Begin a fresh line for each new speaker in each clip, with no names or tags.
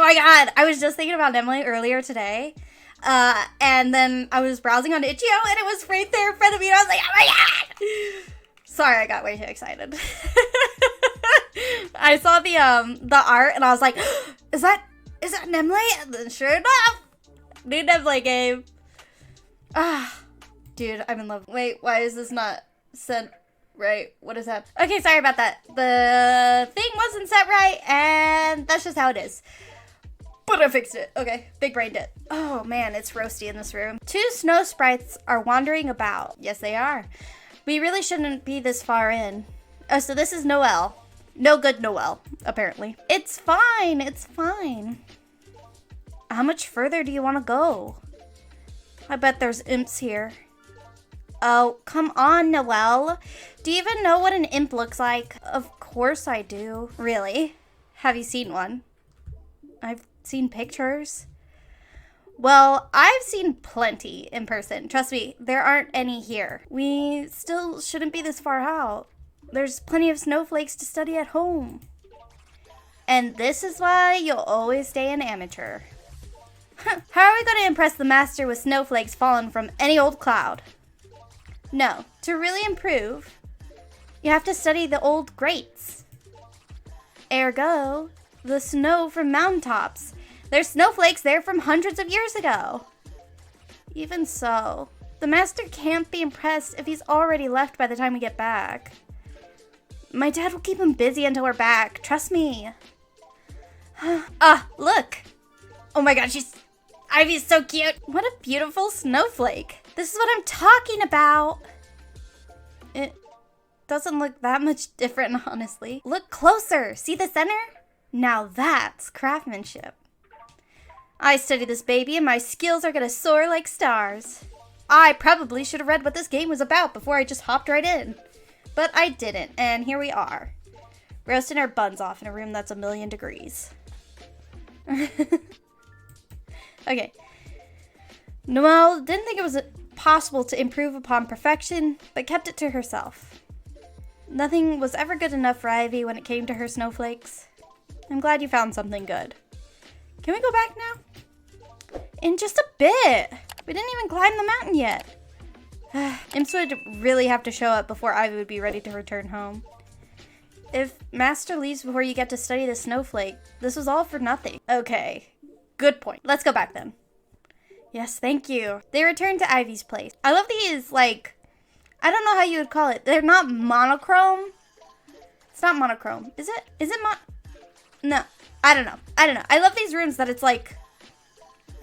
my god, I was just thinking about Nemlei earlier today. And then I was browsing on Itch.io and it was right there in front of me and I was like, oh my god! Sorry, I got way too excited. I saw the art and I was like, is that Nemlei? And then sure enough, new Nemlei game. Dude, I'm in love. Wait, why is this not sent right? What is that? Okay, sorry about that. The thing wasn't set right and that's just how it is. But I fixed it. Okay, big brained it. Oh man, it's roasty in this room. 2 snow sprites are wandering about. Yes, they are. We really shouldn't be this far in. Oh, so this is Noelle. No good Noelle, apparently. It's fine, it's fine. How much further do you want to go? I bet there's imps here. Oh, come on, Noelle. Do you even know what an imp looks like? Of course I do. Really? Have you seen one? I've seen pictures. Well, I've seen plenty in person. Trust me, there aren't any here. We still shouldn't be this far out. There's plenty of snowflakes to study at home. And this is why you'll always stay an amateur. How are we going to impress the master with snowflakes fallen from any old cloud? No, to really improve, you have to study the old greats. Ergo, the snow from mountaintops. There's snowflakes there from hundreds of years ago. Even so, the master can't be impressed if he's already left by the time we get back. My dad will keep him busy until we're back, trust me. Look. Oh my god, Ivy's so cute. What a beautiful snowflake. This is what I'm talking about. It doesn't look that much different, honestly. Look closer. See the center? Now that's craftsmanship. I studied this baby and my skills are gonna soar like stars. I probably should have read what this game was about before I just hopped right in. But I didn't, and here we are. Roasting our buns off in a room that's 1,000,000 degrees. Okay. Noelle didn't think it was possible to improve upon perfection, but kept it to herself. Nothing was ever good enough for Ivy when it came to her snowflakes. I'm glad you found something good. Can we go back now? In just a bit. We didn't even climb the mountain yet. Imps would really have to show up before Ivy would be ready to return home. If Master leaves before you get to study the snowflake, this was all for nothing. Okay, good point. Let's go back then. Yes, thank you. They returned to Ivy's place. I love these, like, I don't know how you would call it. They're not monochrome. It's not monochrome. Is it? Is it No, I don't know. I love these rooms that it's like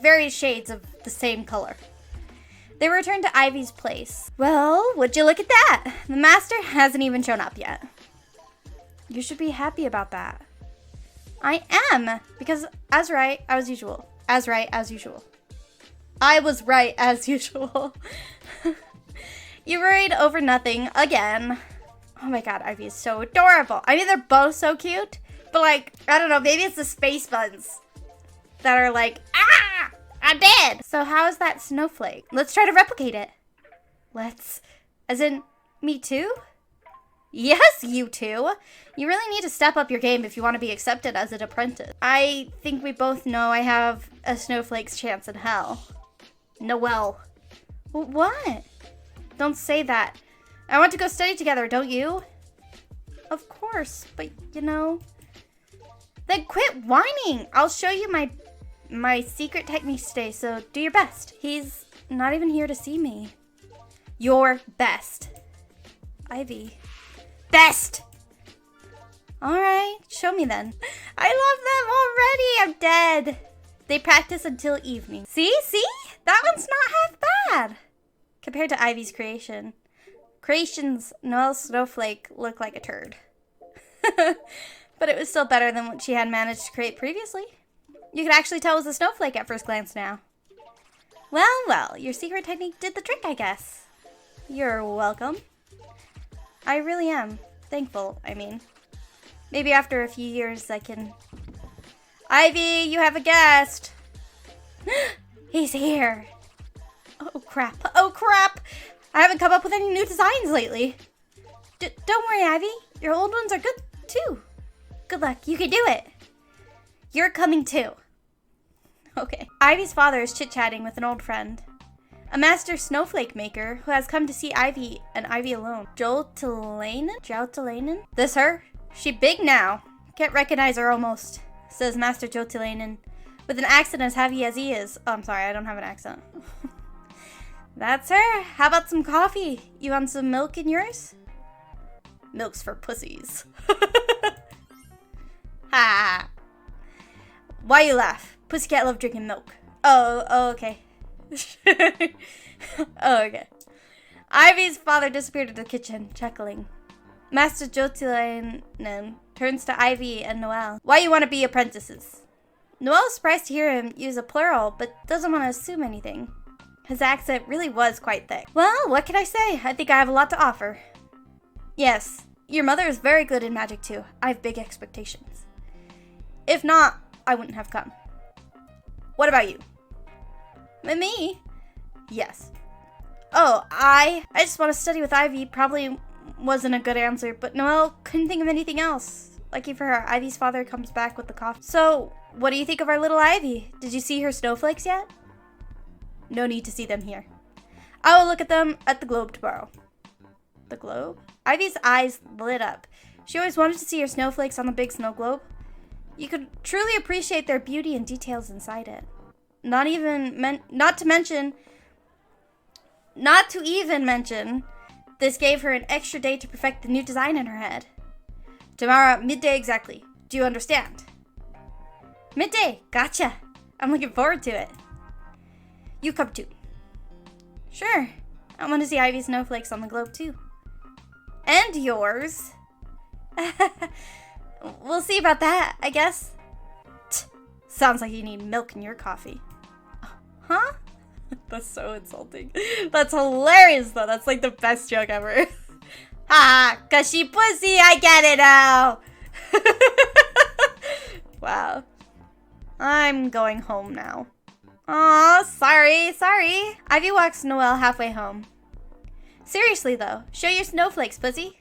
various shades of the same color. They returned to Ivy's place. Well, would you look at that? The master hasn't even shown up yet. You should be happy about that. I am, because as right as usual. As right as usual. I was right as usual. You worried over nothing again. Oh my god, Ivy is so adorable. I mean, they're both so cute, but like, I don't know, maybe it's the space buns that are like, I'm dead. So how is that snowflake? Let's try to replicate it. Let's, as in, me too? Yes, you two. You really need to step up your game if you want to be accepted as an apprentice. I think we both know I have a snowflake's chance in hell. Noelle. What? Don't say that. I want to go study together, don't you? Of course, but you know. Then quit whining. I'll show you my secret techniques today, so do your best. He's not even here to see me. Your best. Ivy. Best! Alright, show me then. I love them already! I'm dead. They practice until evening. See? That one's not half bad. Compared to Ivy's creation. Creation's Noelle's snowflake looked like a turd. But it was still better than what she had managed to create previously. You could actually tell it was a snowflake at first glance now. Well, your secret technique did the trick, I guess. You're welcome. I really am. Thankful, I mean. Maybe after a few years I can... Ivy, you have a guest! He's here! Oh crap. I haven't come up with any new designs lately. Don't worry, Ivy. Your old ones are good, too. Good luck. You can do it. You're coming, too. Okay. Ivy's father is chit-chatting with an old friend. A master snowflake maker who has come to see Ivy and Ivy alone. Joutilainen? This her? She big now. Can't recognize her almost, says Master Joutilainen, with an accent as heavy as he is. Oh, I'm sorry, I don't have an accent. That's her. How about some coffee? You want some milk in yours? Milk's for pussies. Ha! Why you laugh? Pussycat love drinking milk. Oh, okay. Oh, okay. Ivy's father disappeared into the kitchen, chuckling. Master Joutilainen turns to Ivy and Noelle. Why you want to be apprentices? Noelle's surprised to hear him use a plural, but doesn't want to assume anything. His accent really was quite thick. Well, what can I say? I think I have a lot to offer. Yes, your mother is very good in magic too. I have big expectations. If not, I wouldn't have come. What about you? Me? Yes. Oh, I just want to study with Ivy. Probably wasn't a good answer, but Noelle couldn't think of anything else. Lucky for her, Ivy's father comes back with the coffee. So, what do you think of our little Ivy? Did you see her snowflakes yet? No need to see them here. I will look at them at the globe tomorrow. The globe? Ivy's eyes lit up. She always wanted to see her snowflakes on the big snow globe. You could truly appreciate their beauty and details inside it. Not to even mention, this gave her an extra day to perfect the new design in her head. Tomorrow, midday exactly. Do you understand? Midday, gotcha. I'm looking forward to it. You come too. Sure. I want to see Ivy's snowflakes on the globe too. And yours. We'll see about that, I guess. Sounds like you need milk in your coffee. Huh? That's so insulting. That's hilarious though. That's like the best joke ever. Ha! Cause she pussy, I get it now. Wow. I'm going home now. Aw, sorry. Ivy walks Noelle halfway home. Seriously though, show your snowflakes, pussy.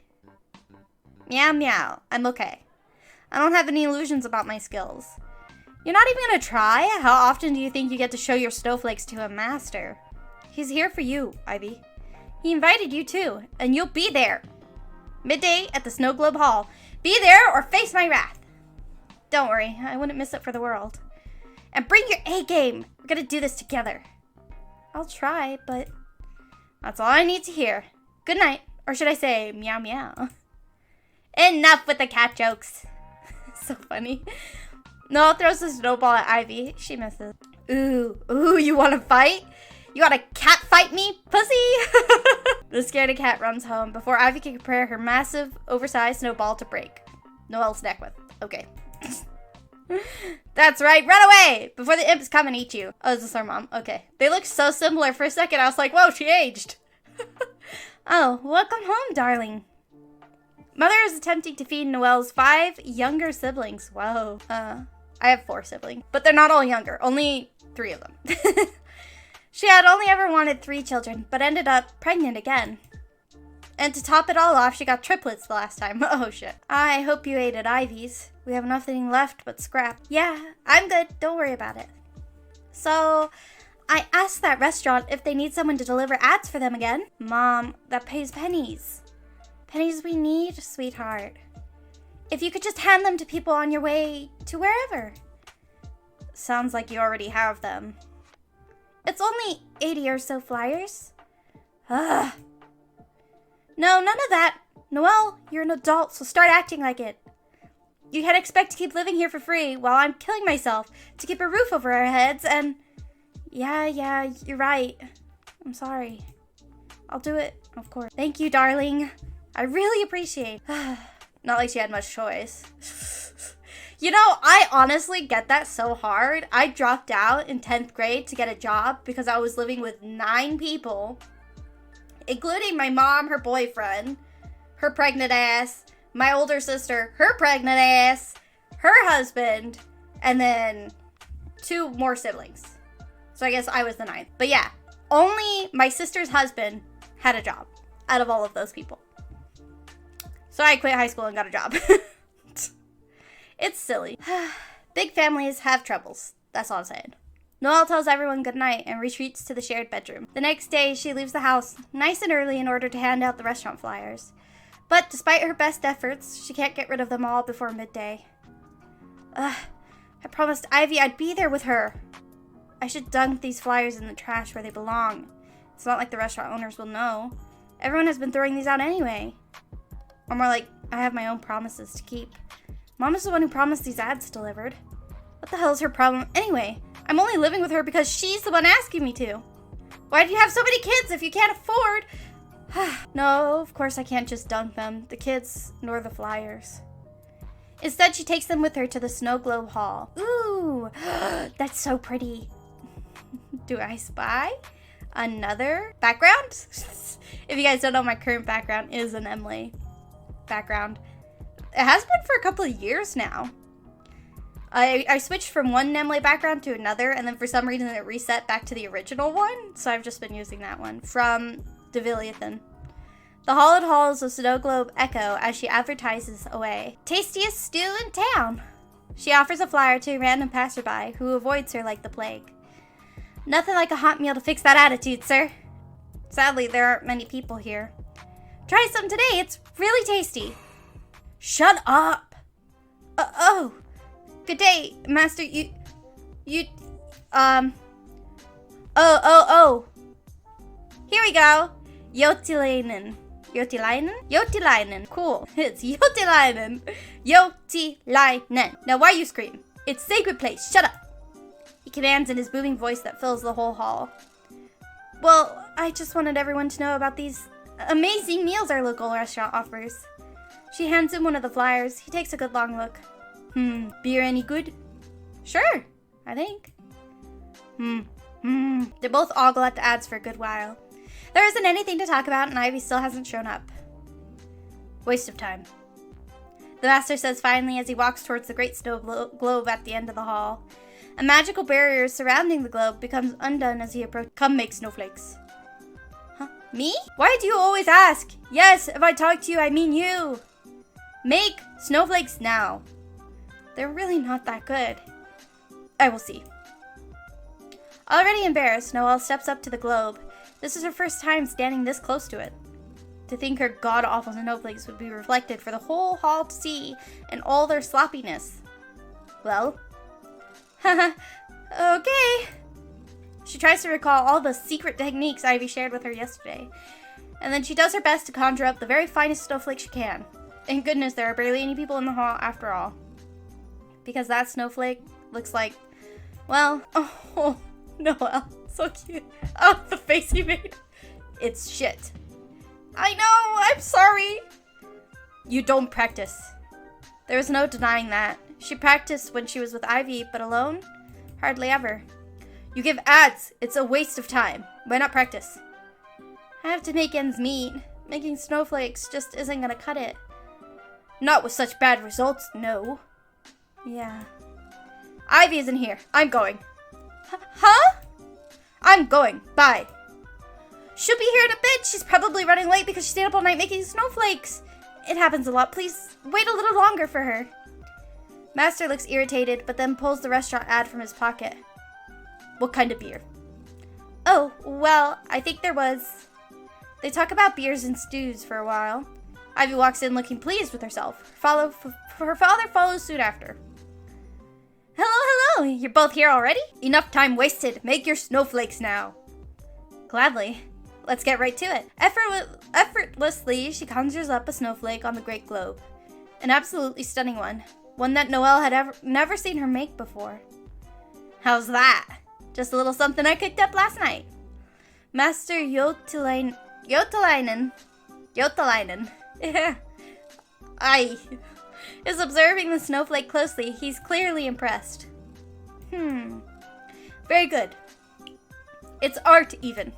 Meow meow, I'm okay. I don't have any illusions about my skills. You're not even gonna try? How often do you think you get to show your snowflakes to a master? He's here for you, Ivy. He invited you too, and you'll be there. Midday at the Snow Globe Hall. Be there or face my wrath. Don't worry, I wouldn't miss it for the world. And bring your A game. We're gonna do this together. I'll try, but that's all I need to hear. Good night, or should I say meow meow. Enough with the cat jokes. So funny. Noelle throws a snowball at Ivy. She misses. Ooh, you want to fight? You want to cat fight me, pussy? The scaredy cat runs home before Ivy can prepare her massive, oversized snowball to break Noelle's neck with. Okay. That's right, run away before the imps come and eat you. Oh, is this our mom? Okay. They look so similar for a second. I was like, whoa, she aged. Oh, welcome home, darling. Mother is attempting to feed Noelle's 5 younger siblings. Whoa. I have 4 siblings, but they're not all younger. Only 3 of them. She had only ever wanted 3 children, but ended up pregnant again. And to top it all off, she got triplets the last time. Oh, shit. I hope you ate at Ivy's. We have nothing left but scrap. Yeah, I'm good. Don't worry about it. So, I asked that restaurant if they need someone to deliver ads for them again. Mom, that pays pennies. Pennies we need, sweetheart. If you could just hand them to people on your way to wherever. Sounds like you already have them. It's only 80 or so flyers. Ugh. No, none of that. Noelle, you're an adult, so start acting like it. You can't expect to keep living here for free while I'm killing myself to keep a roof over our heads and... Yeah, you're right. I'm sorry. I'll do it, of course. Thank you, darling. I really appreciate. Not like she had much choice. You know, I honestly get that so hard. I dropped out in 10th grade to get a job because I was living with 9 people, including my mom, her boyfriend, her pregnant ass, my older sister, her pregnant ass, her husband, and then 2 more siblings. So I guess I was the 9th. But yeah, only my sister's husband had a job out of all of those people. So I quit high school and got a job. It's silly. Big families have troubles. That's all I'm saying. Noelle tells everyone goodnight and retreats to the shared bedroom. The next day, she leaves the house nice and early in order to hand out the restaurant flyers. But despite her best efforts, she can't get rid of them all before midday. I promised Ivy I'd be there with her. I should dunk these flyers in the trash where they belong. It's not like the restaurant owners will know. Everyone has been throwing these out anyway. Or more like, I have my own promises to keep. Mom is the one who promised these ads delivered. What the hell is her problem anyway? I'm only living with her because she's the one asking me to. Why do you have so many kids if you can't afford? No, of course I can't just dunk them, the kids nor the flyers. Instead, she takes them with her to the snow globe hall. Ooh, that's so pretty. Do I spy another background? If you guys don't know, my current background is a Nemlei background. It has been for a couple of years now. I switched from one Nemlei background to another, and then for some reason it reset back to the original one, so I've just been using that one from Deviliathan. The hall halls of Snow Globe echo as she advertises away. Tastiest stew in town! She offers a flyer to a random passerby who avoids her like the plague. Nothing like a hot meal to fix that attitude, sir. Sadly, there aren't many people here. Try some today, it's really tasty. Shut up! Oh. Good day, Master, Oh. Here we go. Yotilainen. Cool. It's Yotilainen. Now why you scream? It's sacred place. Shut up. He commands in his booming voice that fills the whole hall. Well, I just wanted everyone to know about these amazing meals our local restaurant offers. She hands him one of the flyers. He takes a good long look. Beer any good? Sure, I think. They both ogle at the ads for a good while. There isn't anything to talk about and Ivy still hasn't shown up. Waste of time. The master says finally as he walks towards the great snow globe at the end of the hall. A magical barrier surrounding the globe becomes undone as he approaches. Come make snowflakes. Huh? Me? Why do you always ask? Yes, if I talk to you, I mean you. Make snowflakes now. They're really not that good. I will see. Already embarrassed, Noelle steps up to the globe. This is her first time standing this close to it. To think her god-awful snowflakes would be reflected for the whole hall to see in all their sloppiness. Well, okay. She tries to recall all the secret techniques Ivy shared with her yesterday, and then she does her best to conjure up the very finest snowflake she can. Thank goodness there are barely any people in the hall after all. Because that snowflake looks like, well, oh, Noelle, so cute. Oh, the face he made. It's shit. I know, I'm sorry. You don't practice. There was no denying that. She practiced when she was with Ivy, but alone? Hardly ever. You give ads. It's a waste of time. Why not practice? I have to make ends meet. Making snowflakes just isn't gonna cut it. Not with such bad results, no. Yeah. Ivy isn't here. I'm going. Huh? I'm going. Bye. She'll be here in a bit. She's probably running late because she stayed up all night making snowflakes. It happens a lot. Please wait a little longer for her. Master looks irritated, but then pulls the restaurant ad from his pocket. What kind of beer? Oh, well, I think there was. They talk about beers and stews for a while. Ivy walks in looking pleased with herself. Her father follows suit after. Hello, you're both here already? Enough time wasted. Make your snowflakes now. Gladly. Let's get right to it. Effortlessly, she conjures up a snowflake on the great globe. An absolutely stunning one. One that Noelle had never seen her make before. How's that? Just a little something I cooked up last night. Master Yotilainen. Is observing the snowflake closely. He's clearly impressed. Very good. It's art, even.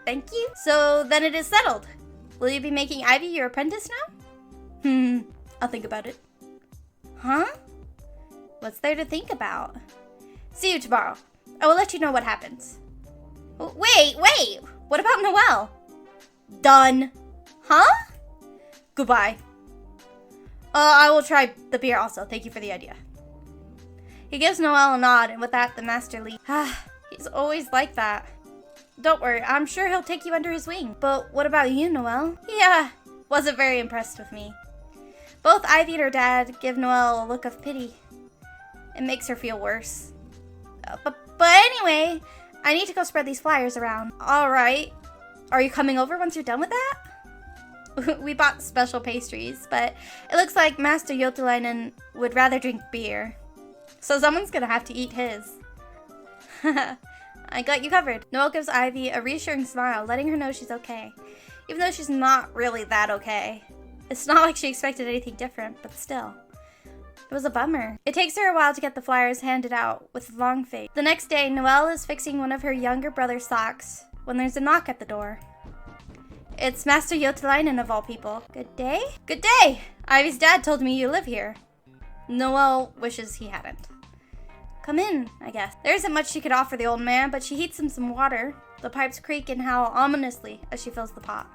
Thank you. So then it is settled. Will you be making Ivy your apprentice now? I'll think about it. Huh? What's there to think about? See you tomorrow. I will let you know what happens. Wait. What about Noelle? Done. Huh? Goodbye. I will try the beer also. Thank you for the idea. He gives Noelle a nod, and with that, the master leaves. He's always like that. Don't worry, I'm sure he'll take you under his wing. But what about you, Noelle? Yeah, wasn't very impressed with me. Both Ivy and her dad give Noelle a look of pity. It makes her feel worse. But anyway, I need to go spread these flyers around. Alright. Are you coming over once you're done with that? We bought special pastries, but it looks like Master Jotelainen would rather drink beer. So someone's gonna have to eat his. I got you covered. Noelle gives Ivy a reassuring smile, letting her know she's okay. Even though she's not really that okay. It's not like she expected anything different, but still. It was a bummer. It takes her a while to get the flyers handed out with a long face. The next day, Noelle is fixing one of her younger brother's socks when there's a knock at the door. It's Master Jotelainen of all people. Good day? Good day! Ivy's dad told me you live here. Noelle wishes he hadn't. Come in, I guess. There isn't much she could offer the old man, but she heats him some water. The pipes creak and howl ominously as she fills the pot.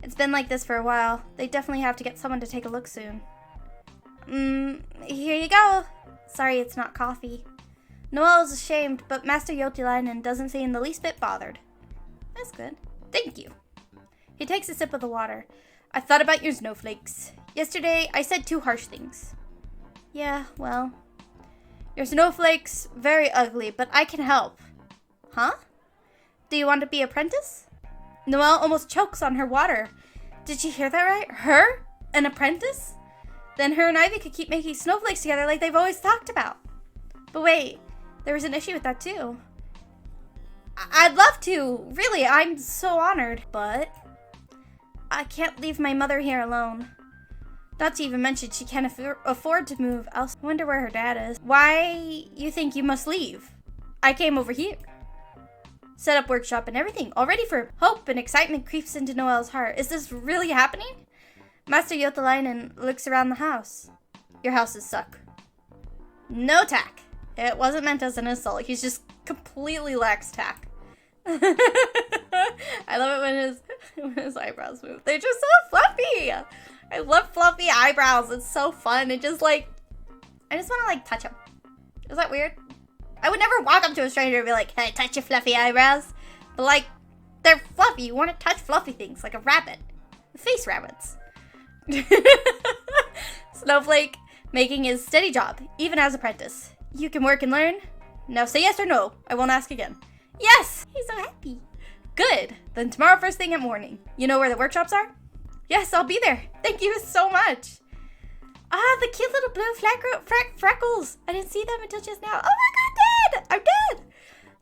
It's been like this for a while. They definitely have to get someone to take a look soon. Here you go. Sorry it's not coffee. Noelle is ashamed, but Master Jotelainen doesn't seem the least bit bothered. That's good. Thank you. He takes a sip of the water. I thought about your snowflakes. Yesterday, I said 2 harsh things. Yeah, well. Your snowflakes, very ugly, but I can help. Huh? Do you want to be apprentice? Noelle almost chokes on her water. Did she hear that right? Her? An apprentice? Then her and Ivy could keep making snowflakes together like they've always talked about. But wait, there was an issue with that too. I'd love to. Really, I'm so honored. But I can't leave my mother here alone. Not to even mention she can't afford to move else. I wonder where her dad is. Why you think you must leave? I came over here. Set up workshop and everything. All ready for hope and excitement creeps into Noelle's heart. Is this really happening? Master Jotelainen looks around the house. Your houses suck. No tack. It wasn't meant as an insult. He's just completely lacks tact. I love it when his eyebrows move. They're just so fluffy. I love fluffy eyebrows. It's so fun. It just I just want to touch them. Is that weird? I would never walk up to a stranger and be like, hey, touch your fluffy eyebrows. But they're fluffy. You want to touch fluffy things like a rabbit. Face rabbits. Snowflake making his steady job, even as apprentice. You can work and learn. Now say yes or no. I won't ask again. Yes! He's so happy. Good. Then tomorrow first thing at morning. You know where the workshops are? Yes, I'll be there. Thank you so much. The cute little blue freckles. I didn't see them until just now. Oh my god, Dad! I'm dead!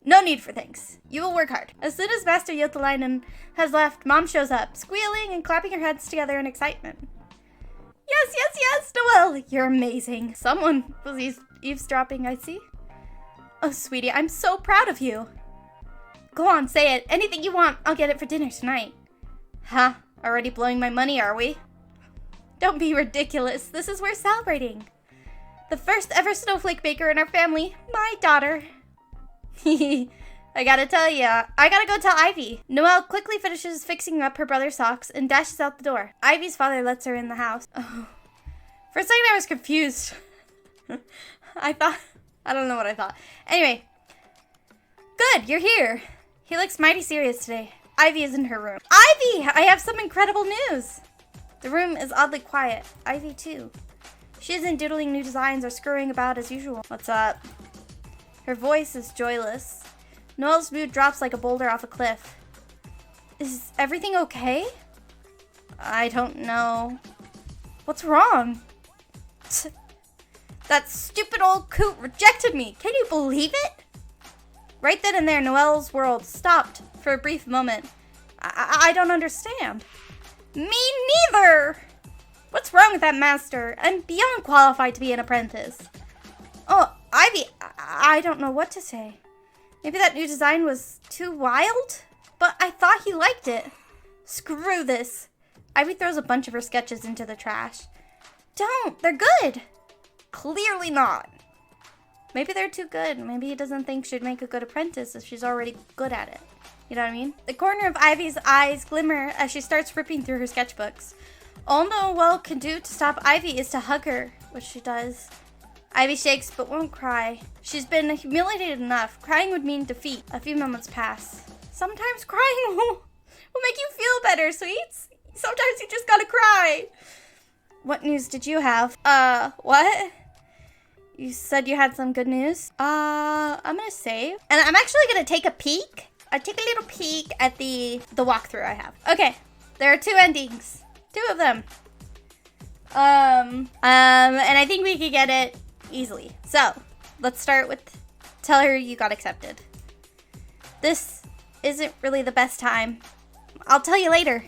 No need for thanks. You will work hard. As soon as Master Jotelainen has left, Mom shows up, squealing and clapping her hands together in excitement. Yes, yes, yes, Noelle! You're amazing. Someone was eavesdropping, I see. Oh, sweetie, I'm so proud of you. Go on, say it. Anything you want, I'll get it for dinner tonight. Huh? Already blowing my money, are we? Don't be ridiculous. This is worth celebrating. The first ever snowflake baker in our family, my daughter. I gotta tell ya, I gotta go tell Ivy. Noelle quickly finishes fixing up her brother's socks and dashes out the door. Ivy's father lets her in the house. Oh. For a second I was confused. I don't know what I thought. Anyway. Good, you're here. He looks mighty serious today. Ivy is in her room. Ivy! I have some incredible news. The room is oddly quiet. Ivy too. She isn't doodling new designs or scurrying about as usual. What's up? Her voice is joyless. Noelle's mood drops like a boulder off a cliff. Is everything okay? I don't know. What's wrong? That stupid old coot rejected me. Can you believe it? Right then and there, Noelle's world stopped for a brief moment. I don't understand. Me neither! What's wrong with that master? I'm beyond qualified to be an apprentice. Oh, Ivy, I don't know what to say. Maybe that new design was too wild? But I thought he liked it. Screw this. Ivy throws a bunch of her sketches into the trash. Don't, they're good. Clearly not. Maybe they're too good. Maybe he doesn't think she'd make a good apprentice if she's already good at it. You know what I mean? The corner of Ivy's eyes glimmer as she starts ripping through her sketchbooks. All Noelle can do to stop Ivy is to hug her, which she does. Ivy shakes but won't cry. She's been humiliated enough. Crying would mean defeat. A few moments pass. Sometimes crying will make you feel better, sweets. Sometimes you just gotta cry. What news did you have? What? You said you had some good news? I'm gonna save. And I'm actually gonna take a peek. I take a little peek at the walkthrough I have. Okay, there are 2 endings. 2 of them. And I think we could get it easily. So, let's start with tell her you got accepted. This isn't really the best time. I'll tell you later.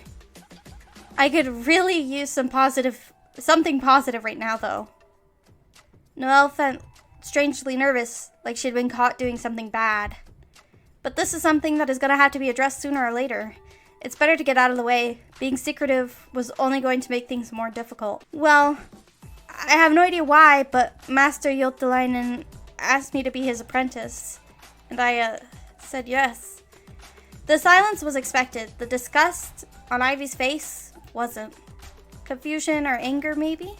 I could really use something positive right now, though. Noelle felt strangely nervous, like she'd been caught doing something bad. But this is something that is going to have to be addressed sooner or later. It's better to get out of the way. Being secretive was only going to make things more difficult. Well, I have no idea why, but Master Yule asked me to be his apprentice. And I, said yes. The silence was expected. The disgust on Ivy's face wasn't. Confusion or anger, maybe?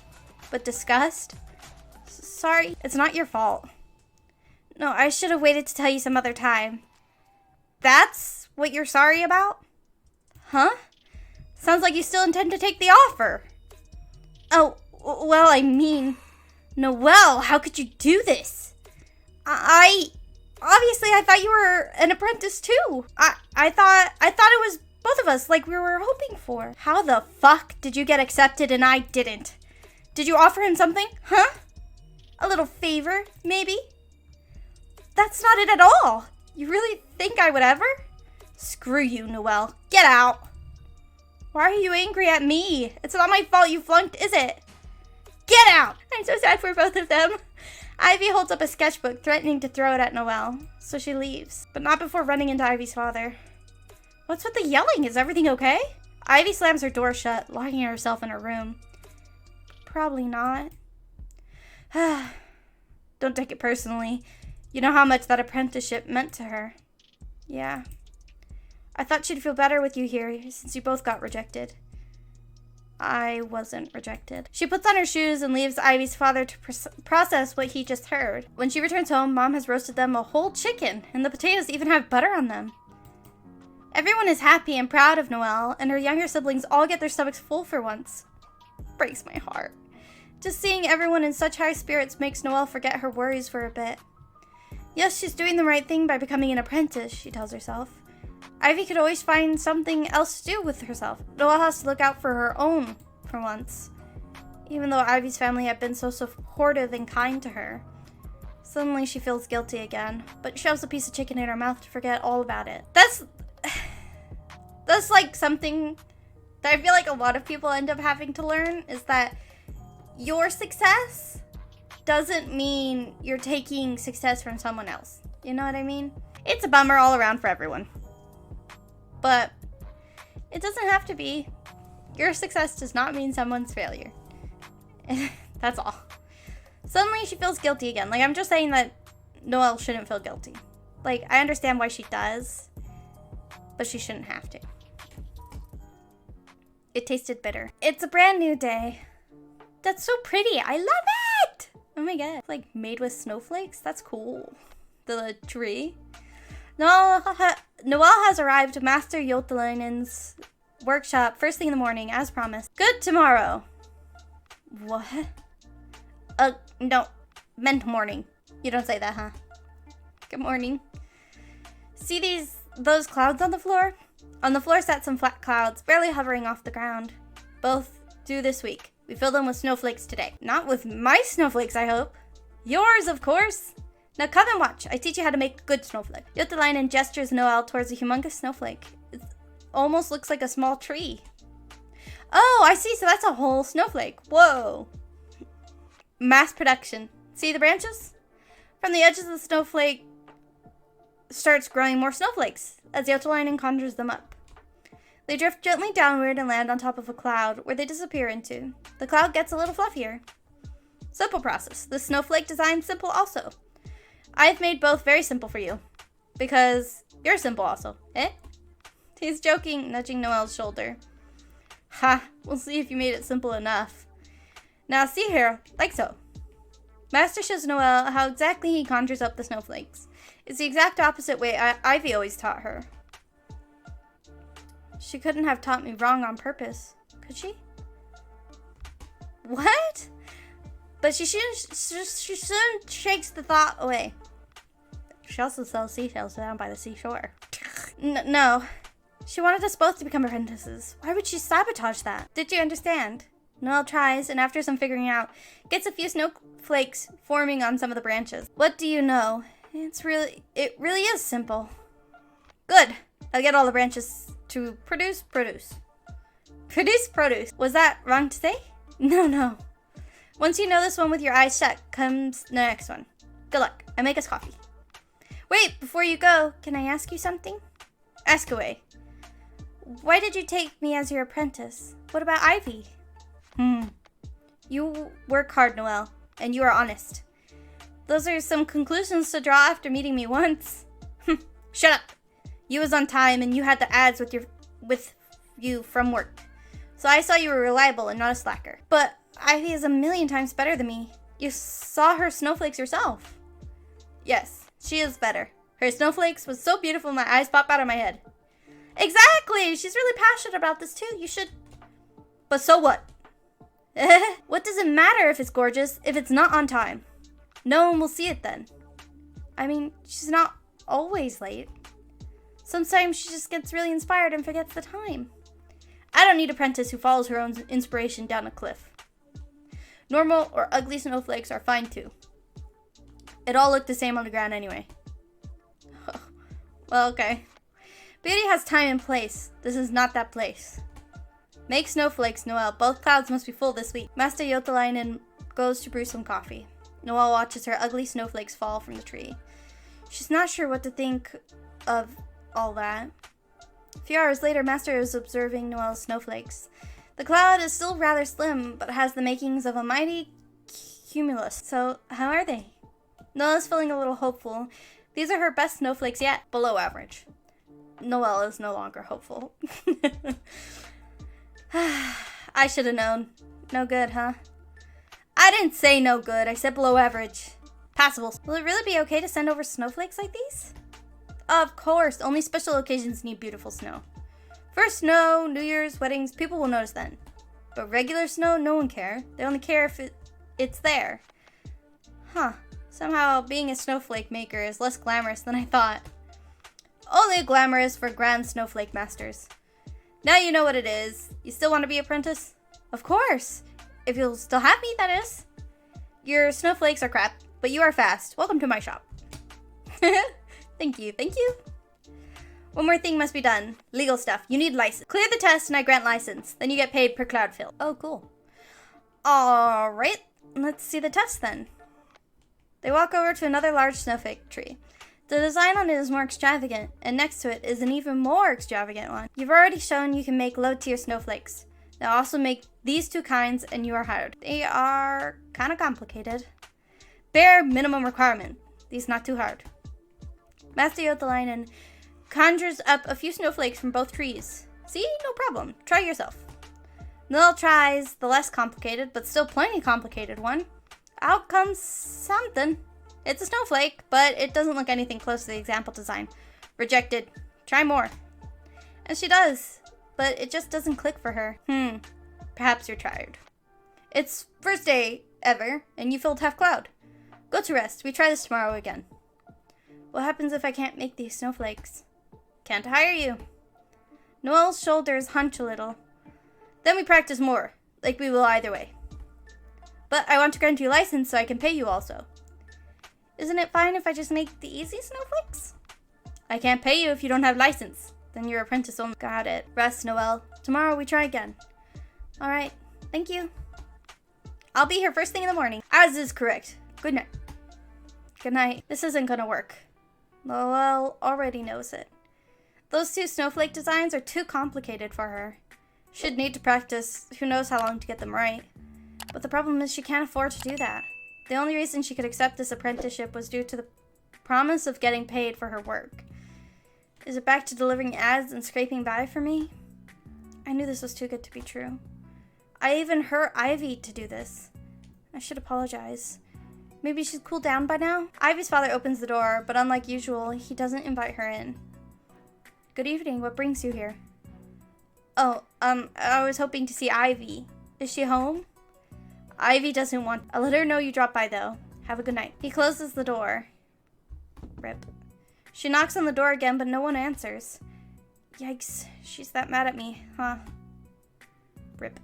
But disgust? Sorry, it's not your fault. No, I should have waited to tell you some other time. That's what you're sorry about? Huh? Sounds like you still intend to take the offer. Oh, well, I mean... Noelle, how could you do this? Obviously, I thought you were an apprentice, too. I thought it was both of us, like we were hoping for. How the fuck did you get accepted and I didn't? Did you offer him something? Huh? A little favor, maybe? That's not it at all. You really think I would ever? Screw you, Noelle. Get out. Why are you angry at me? It's not my fault you flunked, is it? Get out! I'm so sad for both of them. Ivy holds up a sketchbook, threatening to throw it at Noelle, so she leaves, but not before running into Ivy's father. What's with the yelling? Is everything okay? Ivy slams her door shut, locking herself in her room. Probably not. Don't take it personally. You know how much that apprenticeship meant to her. Yeah. I thought she'd feel better with you here, since you both got rejected. I wasn't rejected. She puts on her shoes and leaves Ivy's father to process what he just heard. When she returns home, Mom has roasted them a whole chicken, and the potatoes even have butter on them. Everyone is happy and proud of Noelle, and her younger siblings all get their stomachs full for once. Breaks my heart. Just seeing everyone in such high spirits makes Noelle forget her worries for a bit. Yes, she's doing the right thing by becoming an apprentice, she tells herself. Ivy could always find something else to do with herself. Noelle has to look out for her own, for once. Even though Ivy's family had been so supportive and kind to her. Suddenly she feels guilty again, but shoves a piece of chicken in her mouth to forget all about it. That's like something that I feel like a lot of people end up having to learn, is that your success doesn't mean you're taking success from someone else. You know what I mean? It's a bummer all around for everyone. But it doesn't have to be. Your success does not mean someone's failure. That's all. Suddenly she feels guilty again. Like, I'm just saying that Noelle shouldn't feel guilty. Like, I understand why she does, but she shouldn't have to. It tasted bitter. It's a brand new day. That's so pretty. I love it. Oh my god. It's like made with snowflakes. That's cool. The tree. Noelle has arrived at Master Yultelinen's workshop first thing in the morning, as promised. Good tomorrow. What? No. Meant morning. You don't say that, huh? Good morning. See those clouds on the floor? On the floor sat some flat clouds, barely hovering off the ground. Both due this week. We filled them with snowflakes today. Not with my snowflakes, I hope. Yours, of course. Now come and watch. I teach you how to make a good snowflake. Yultelinen gestures Noelle towards a humongous snowflake. It almost looks like a small tree. Oh, I see. So that's a whole snowflake. Whoa. Mass production. See the branches? From the edges of the snowflake starts growing more snowflakes as Yultelinen conjures them up. They drift gently downward and land on top of a cloud, where they disappear into. The cloud gets a little fluffier. Simple process. The snowflake design simple also. I've made both very simple for you. Because you're simple also. Eh? He's joking, nudging Noelle's shoulder. Ha, we'll see if you made it simple enough. Now see here, like so. Master shows Noelle how exactly he conjures up the snowflakes. It's the exact opposite way Ivy always taught her. She couldn't have taught me wrong on purpose, could she? What? But she soon shakes the thought away. She also sells seashells down by the seashore. No. She wanted us both to become apprentices. Why would she sabotage that? Did you understand? Noelle tries, and after some figuring out, gets a few snowflakes forming on some of the branches. What do you know? It really is simple. Good. I'll get all the branches to produce produce. Was that wrong to say? No. Once you know this one with your eyes shut, comes the next one. Good luck. I make us coffee. Wait, before you go, can I ask you something? Ask away. Why did you take me as your apprentice? What about Ivy? You work hard, Noelle, and you are honest. Those are some conclusions to draw after meeting me once. Shut up. You was on time and you had the ads with you from work. So I saw you were reliable and not a slacker. But Ivy is a million times better than me. You saw her snowflakes yourself. Yes, she is better. Her snowflakes was so beautiful my eyes pop out of my head. Exactly! She's really passionate about this too. You should... But so what? What does it matter if it's gorgeous if it's not on time? No one will see it then. I mean, she's not always late. Sometimes she just gets really inspired and forgets the time. I don't need an apprentice who follows her own inspiration down a cliff. Normal or ugly snowflakes are fine too. It all looked the same on the ground anyway. Well, okay. Beauty has time and place. This is not that place. Make snowflakes, Noelle. Both clouds must be full this week. Master Yotalainen goes to brew some coffee. Noelle watches her ugly snowflakes fall from the tree. She's not sure what to think of all that. A few hours later, Master is observing Noelle's snowflakes. The cloud is still rather slim, but has the makings of a mighty cumulus. So, how are they? Noelle is feeling a little hopeful. These are her best snowflakes yet. Below average. Noelle is no longer hopeful. I should have known. No good, huh? I didn't say no good. I said below average. Passable. Will it really be okay to send over snowflakes like these? Of course. Only special occasions need beautiful snow. First snow, New Year's, weddings, people will notice then. But regular snow, no one cares. They only care if it's there. Huh. Somehow being a snowflake maker is less glamorous than I thought. Only glamorous for grand snowflake masters. Now you know what it is. You still want to be apprentice? Of course. If you'll still have me, that is. Your snowflakes are crap, but you are fast. Welcome to my shop. Thank you. One more thing must be done. Legal stuff. You need license. Clear the test and I grant license. Then you get paid per cloud fill. Oh, cool. Alright, let's see the test then. They walk over to another large snowflake tree. The design on it is more extravagant, and next to it is an even more extravagant one. You've already shown you can make low-tier snowflakes. Now also make these two kinds and you are hired. They are kind of complicated. Bare minimum requirement. These not too hard. Master Yotalainen conjures up a few snowflakes from both trees. See? No problem. Try yourself. Noelle tries the less complicated, but still plenty complicated one. Out comes something. It's a snowflake, but it doesn't look anything close to the example design. Rejected. Try more. And she does, but it just doesn't click for her. Perhaps you're tired. It's first day ever, and you filled half cloud. Go to rest. We try this tomorrow again. What happens if I can't make these snowflakes? Can't hire you. Noelle's shoulders hunch a little. Then we practice more, like we will either way. But I want to grant you license so I can pay you also. Isn't it fine if I just make the easy snowflakes? I can't pay you if you don't have license. Then your apprentice only. Got it. Rest, Noelle. Tomorrow we try again. Alright. Thank you. I'll be here first thing in the morning. As is correct. Good night. Good night. This isn't gonna work. Noelle already knows it. Those two snowflake designs are too complicated for her. She'd need to practice who knows how long to get them right. But the problem is she can't afford to do that. The only reason she could accept this apprenticeship was due to the promise of getting paid for her work. Is it back to delivering ads and scraping by for me? I knew this was too good to be true. I even hurt Ivy to do this. I should apologize. Maybe she's cooled down by now? Ivy's father opens the door, but unlike usual, he doesn't invite her in. Good evening, what brings you here? Oh, I was hoping to see Ivy. Is she home? Ivy doesn't want... I'll let her know you dropped by, though. Have a good night. He closes the door. Rip. She knocks on the door again, but no one answers. Yikes, she's that mad at me, huh? Rip.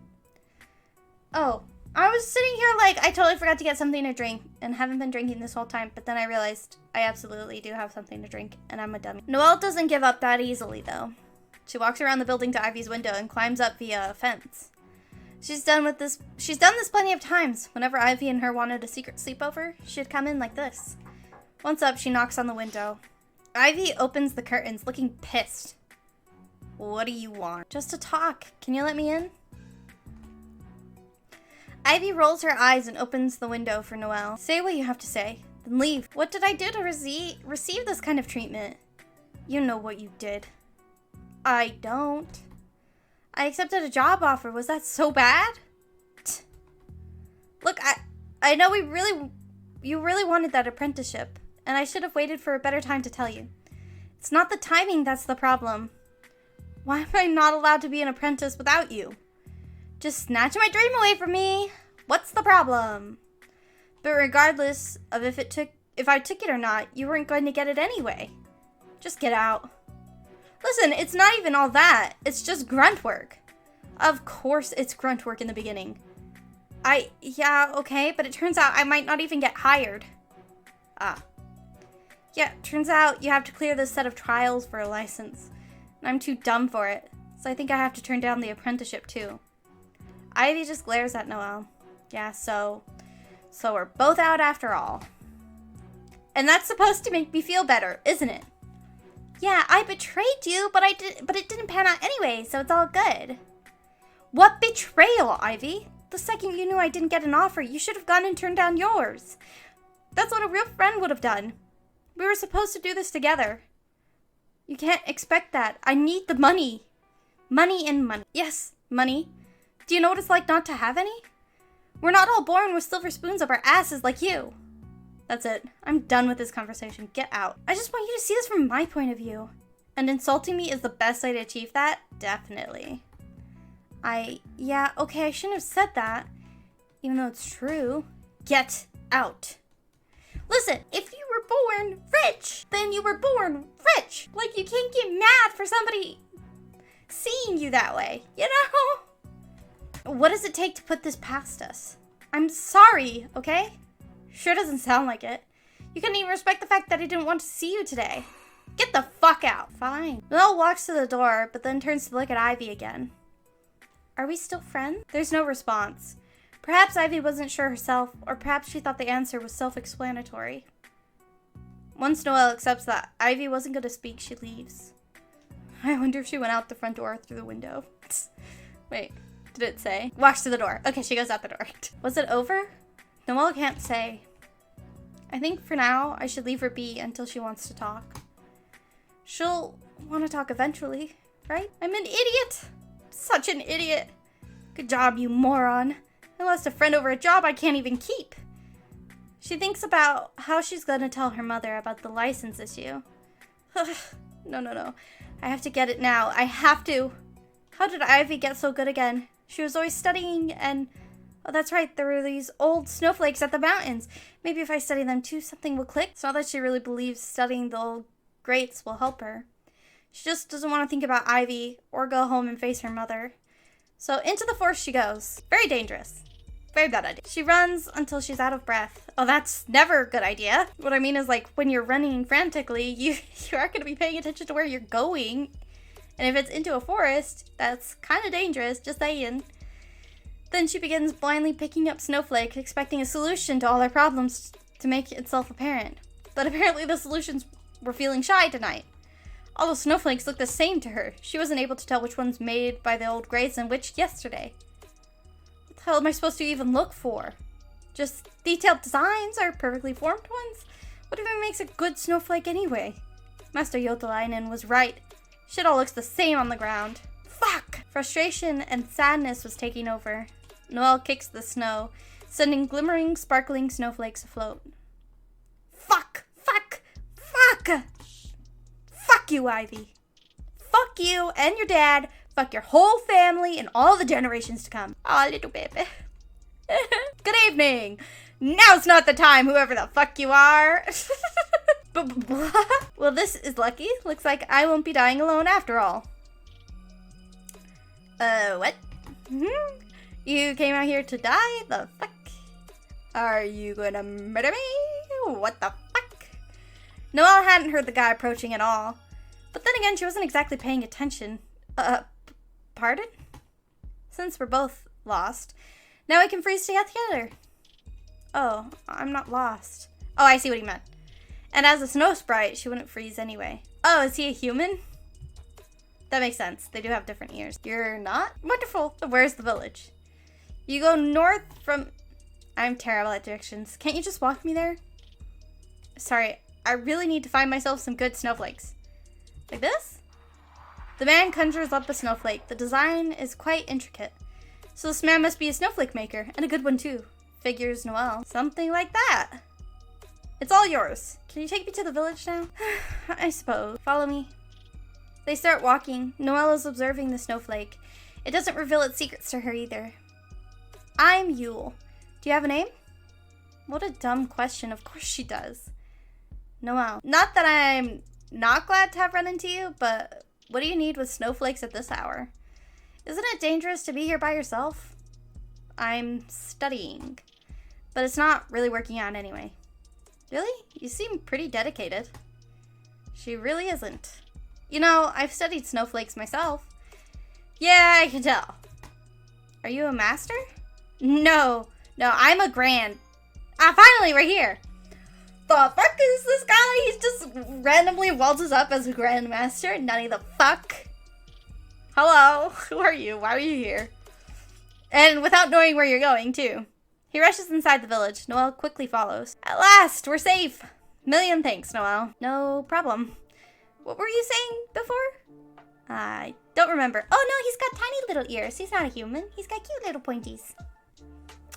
Oh, I was sitting here like I totally forgot to get something to drink and haven't been drinking this whole time, but then I realized I absolutely do have something to drink and I'm a dummy. Noelle doesn't give up that easily, though. She walks around the building to Ivy's window and climbs up via a fence. She's done this plenty of times. Whenever Ivy and her wanted a secret sleepover, she'd come in like this. Once up, she knocks on the window. Ivy opens the curtains, looking pissed. What do you want? Just to talk. Can you let me in? Ivy rolls her eyes and opens the window for Noelle. Say what you have to say, then leave. What did I do to receive this kind of treatment? You know what you did. I don't. I accepted a job offer. Was that so bad? Look, I know you really wanted that apprenticeship, and I should have waited for a better time to tell you. It's not the timing that's the problem. Why am I not allowed to be an apprentice without you? Just snatch my dream away from me. What's the problem? But regardless of if I took it or not, you weren't going to get it anyway. Just get out. Listen, it's not even all that. It's just grunt work. Of course it's grunt work in the beginning. Yeah, okay, but it turns out I might not even get hired. Yeah, turns out you have to clear this set of trials for a license. And I'm too dumb for it, so I think I have to turn down the apprenticeship too. Ivy just glares at Noelle. Yeah, so we're both out after all. And that's supposed to make me feel better, isn't it? Yeah, I betrayed you, but it didn't pan out anyway, so it's all good. What betrayal, Ivy? The second you knew I didn't get an offer, you should have gone and turned down yours. That's what a real friend would have done. We were supposed to do this together. You can't expect that. I need the money. Money and money. Yes, money. Do you know what it's like not to have any? We're not all born with silver spoons up our asses like you. That's it. I'm done with this conversation. Get out. I just want you to see this from my point of view. And insulting me is the best way to achieve that? Definitely. Yeah, okay, I shouldn't have said that. Even though it's true. Get out. Listen, if you were born rich, then you were born rich. Like, you can't get mad for somebody seeing you that way, you know? What does it take to put this past us? I'm sorry, okay? Sure doesn't sound like it. You couldn't even respect the fact that I didn't want to see you today. Get the fuck out. Fine. Noelle walks to the door, but then turns to look at Ivy again. Are we still friends? There's no response. Perhaps Ivy wasn't sure herself, or perhaps she thought the answer was self-explanatory. Once Noelle accepts that Ivy wasn't going to speak, she leaves. I wonder if she went out the front door through the window. Wait, did it say? Walks to the door. Okay, she goes out the door. Was it over? Noelle can't say. I think for now, I should leave her be until she wants to talk. She'll want to talk eventually, right? I'm an idiot. Such an idiot. Good job, you moron. I lost a friend over a job I can't even keep. She thinks about how she's going to tell her mother about the license issue. No. I have to get it now. I have to. How did Ivy get so good again? She was always studying and... Oh, that's right. There were these old snowflakes at the mountains. Maybe if I study them too, something will click. It's not that she really believes studying the old greats will help her. She just doesn't want to think about Ivy or go home and face her mother. So into the forest she goes. Very dangerous. Very bad idea. She runs until she's out of breath. Oh, that's never a good idea. What I mean is, like, when you're running frantically, you aren't going to be paying attention to where you're going. And if it's into a forest, that's kind of dangerous, just saying. Then she begins blindly picking up snowflakes, expecting a solution to all her problems to make itself apparent. But apparently the solutions were feeling shy tonight. All the snowflakes looked the same to her. She wasn't able to tell which one's made by the old greats and which yesterday. What the hell am I supposed to even look for? Just detailed designs or perfectly formed ones? What even makes a good snowflake anyway? Master Jotalainen was right. Shit all looks the same on the ground. Fuck! Frustration and sadness was taking over. Noelle kicks the snow, sending glimmering, sparkling snowflakes afloat. Fuck! Fuck! Fuck! Fuck you, Ivy. Fuck you and your dad. Fuck your whole family and all the generations to come. Aw, little baby. Good evening. Now's not the time, whoever the fuck you are. Well, this is lucky. Looks like I won't be dying alone after all. What? You came out here to die? The fuck? Are you gonna murder me? What the fuck? Noelle hadn't heard the guy approaching at all. But then again, she wasn't exactly paying attention. Pardon? Since we're both lost, now we can freeze together. Oh, I'm not lost. Oh, I see what he meant. And as a snow sprite, she wouldn't freeze anyway. Oh, is he a human? That makes sense. They do have different ears. You're not? Wonderful. Where's the village? You go north from... I'm terrible at directions. Can't you just walk me there? Sorry, I really need to find myself some good snowflakes. Like this? The man conjures up a snowflake. The design is quite intricate. So this man must be a snowflake maker, and a good one too. Figures Noelle. Something like that. It's all yours. Can you take me to the village now? I suppose. Follow me. They start walking. Noelle is observing the snowflake. It doesn't reveal its secrets to her either. I'm Yule. Do you have a name? What a dumb question. Of course she does. Noelle. Not that I'm not glad to have run into you, but what do you need with snowflakes at this hour? Isn't it dangerous to be here by yourself? I'm studying, but it's not really working out anyway. Really? You seem pretty dedicated. She really isn't. You know, I've studied snowflakes myself. Yeah, I can tell. Are you a master? No, I'm a grand. Finally, we're here. The fuck is this guy? He just randomly waltzes up as a grandmaster. Nutty the fuck. Hello, who are you? Why are you here? And without knowing where you're going, too. He rushes inside the village. Noelle quickly follows. At last, we're safe. Million thanks, Noelle. No problem. What were you saying before? I don't remember. Oh no, he's got tiny little ears. He's not a human. He's got cute little pointies.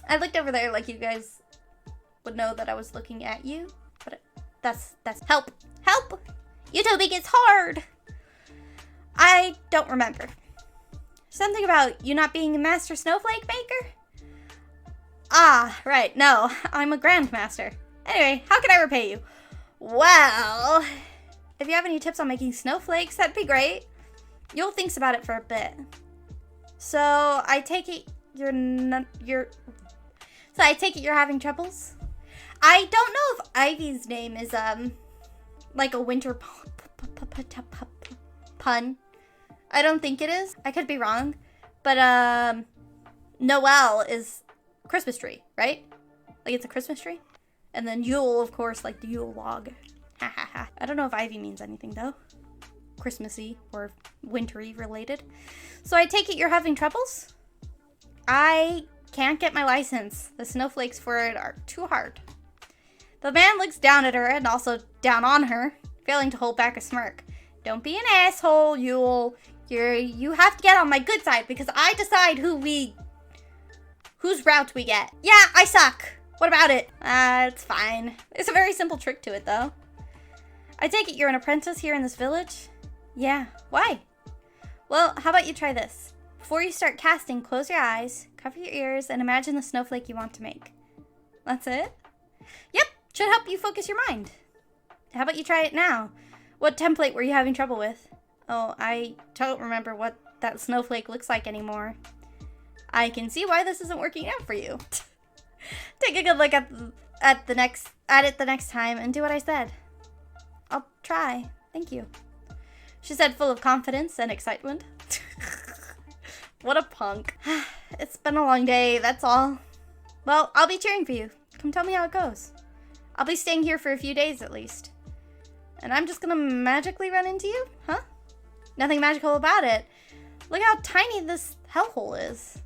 I looked over there like you guys would know that I was looking at you. But that's help. Help! YouTubing is hard. I don't remember. Something about you not being a master snowflake maker? Ah, right. No, I'm a grandmaster. Anyway, how can I repay you? Well, if you have any tips on making snowflakes, that'd be great. Yule thinks about it for a bit. So I take it you're having troubles? I don't know if Ivy's name is like a winter pun. I don't think it is. I could be wrong. But Noelle is Christmas tree, right? Like it's a Christmas tree. And then Yule, of course, like the Yule log. Ha ha ha. I don't know if Ivy means anything though. Christmassy or wintry related. So I take it you're having troubles? I can't get my license. The snowflakes for it are too hard. The man looks down at her and also down on her, failing to hold back a smirk. Don't be an asshole, Yule. You have to get on my good side because I decide whose route we get. Yeah, I suck. What about it? It's fine. There's a very simple trick to it though. I take it you're an apprentice here in this village? Yeah. Why? Well, how about you try this? Before you start casting, close your eyes, cover your ears, and imagine the snowflake you want to make. That's it? Yep, should help you focus your mind. How about you try it now? What template were you having trouble with? Oh, I don't remember what that snowflake looks like anymore. I can see why this isn't working out for you. Take a good look at it the next time and do what I said. I'll try. Thank you. She said, full of confidence and excitement. What a punk. It's been a long day, that's all. Well, I'll be cheering for you. Come tell me how it goes. I'll be staying here for a few days at least. And I'm just gonna magically run into you? Huh? Nothing magical about it. Look how tiny this hellhole is.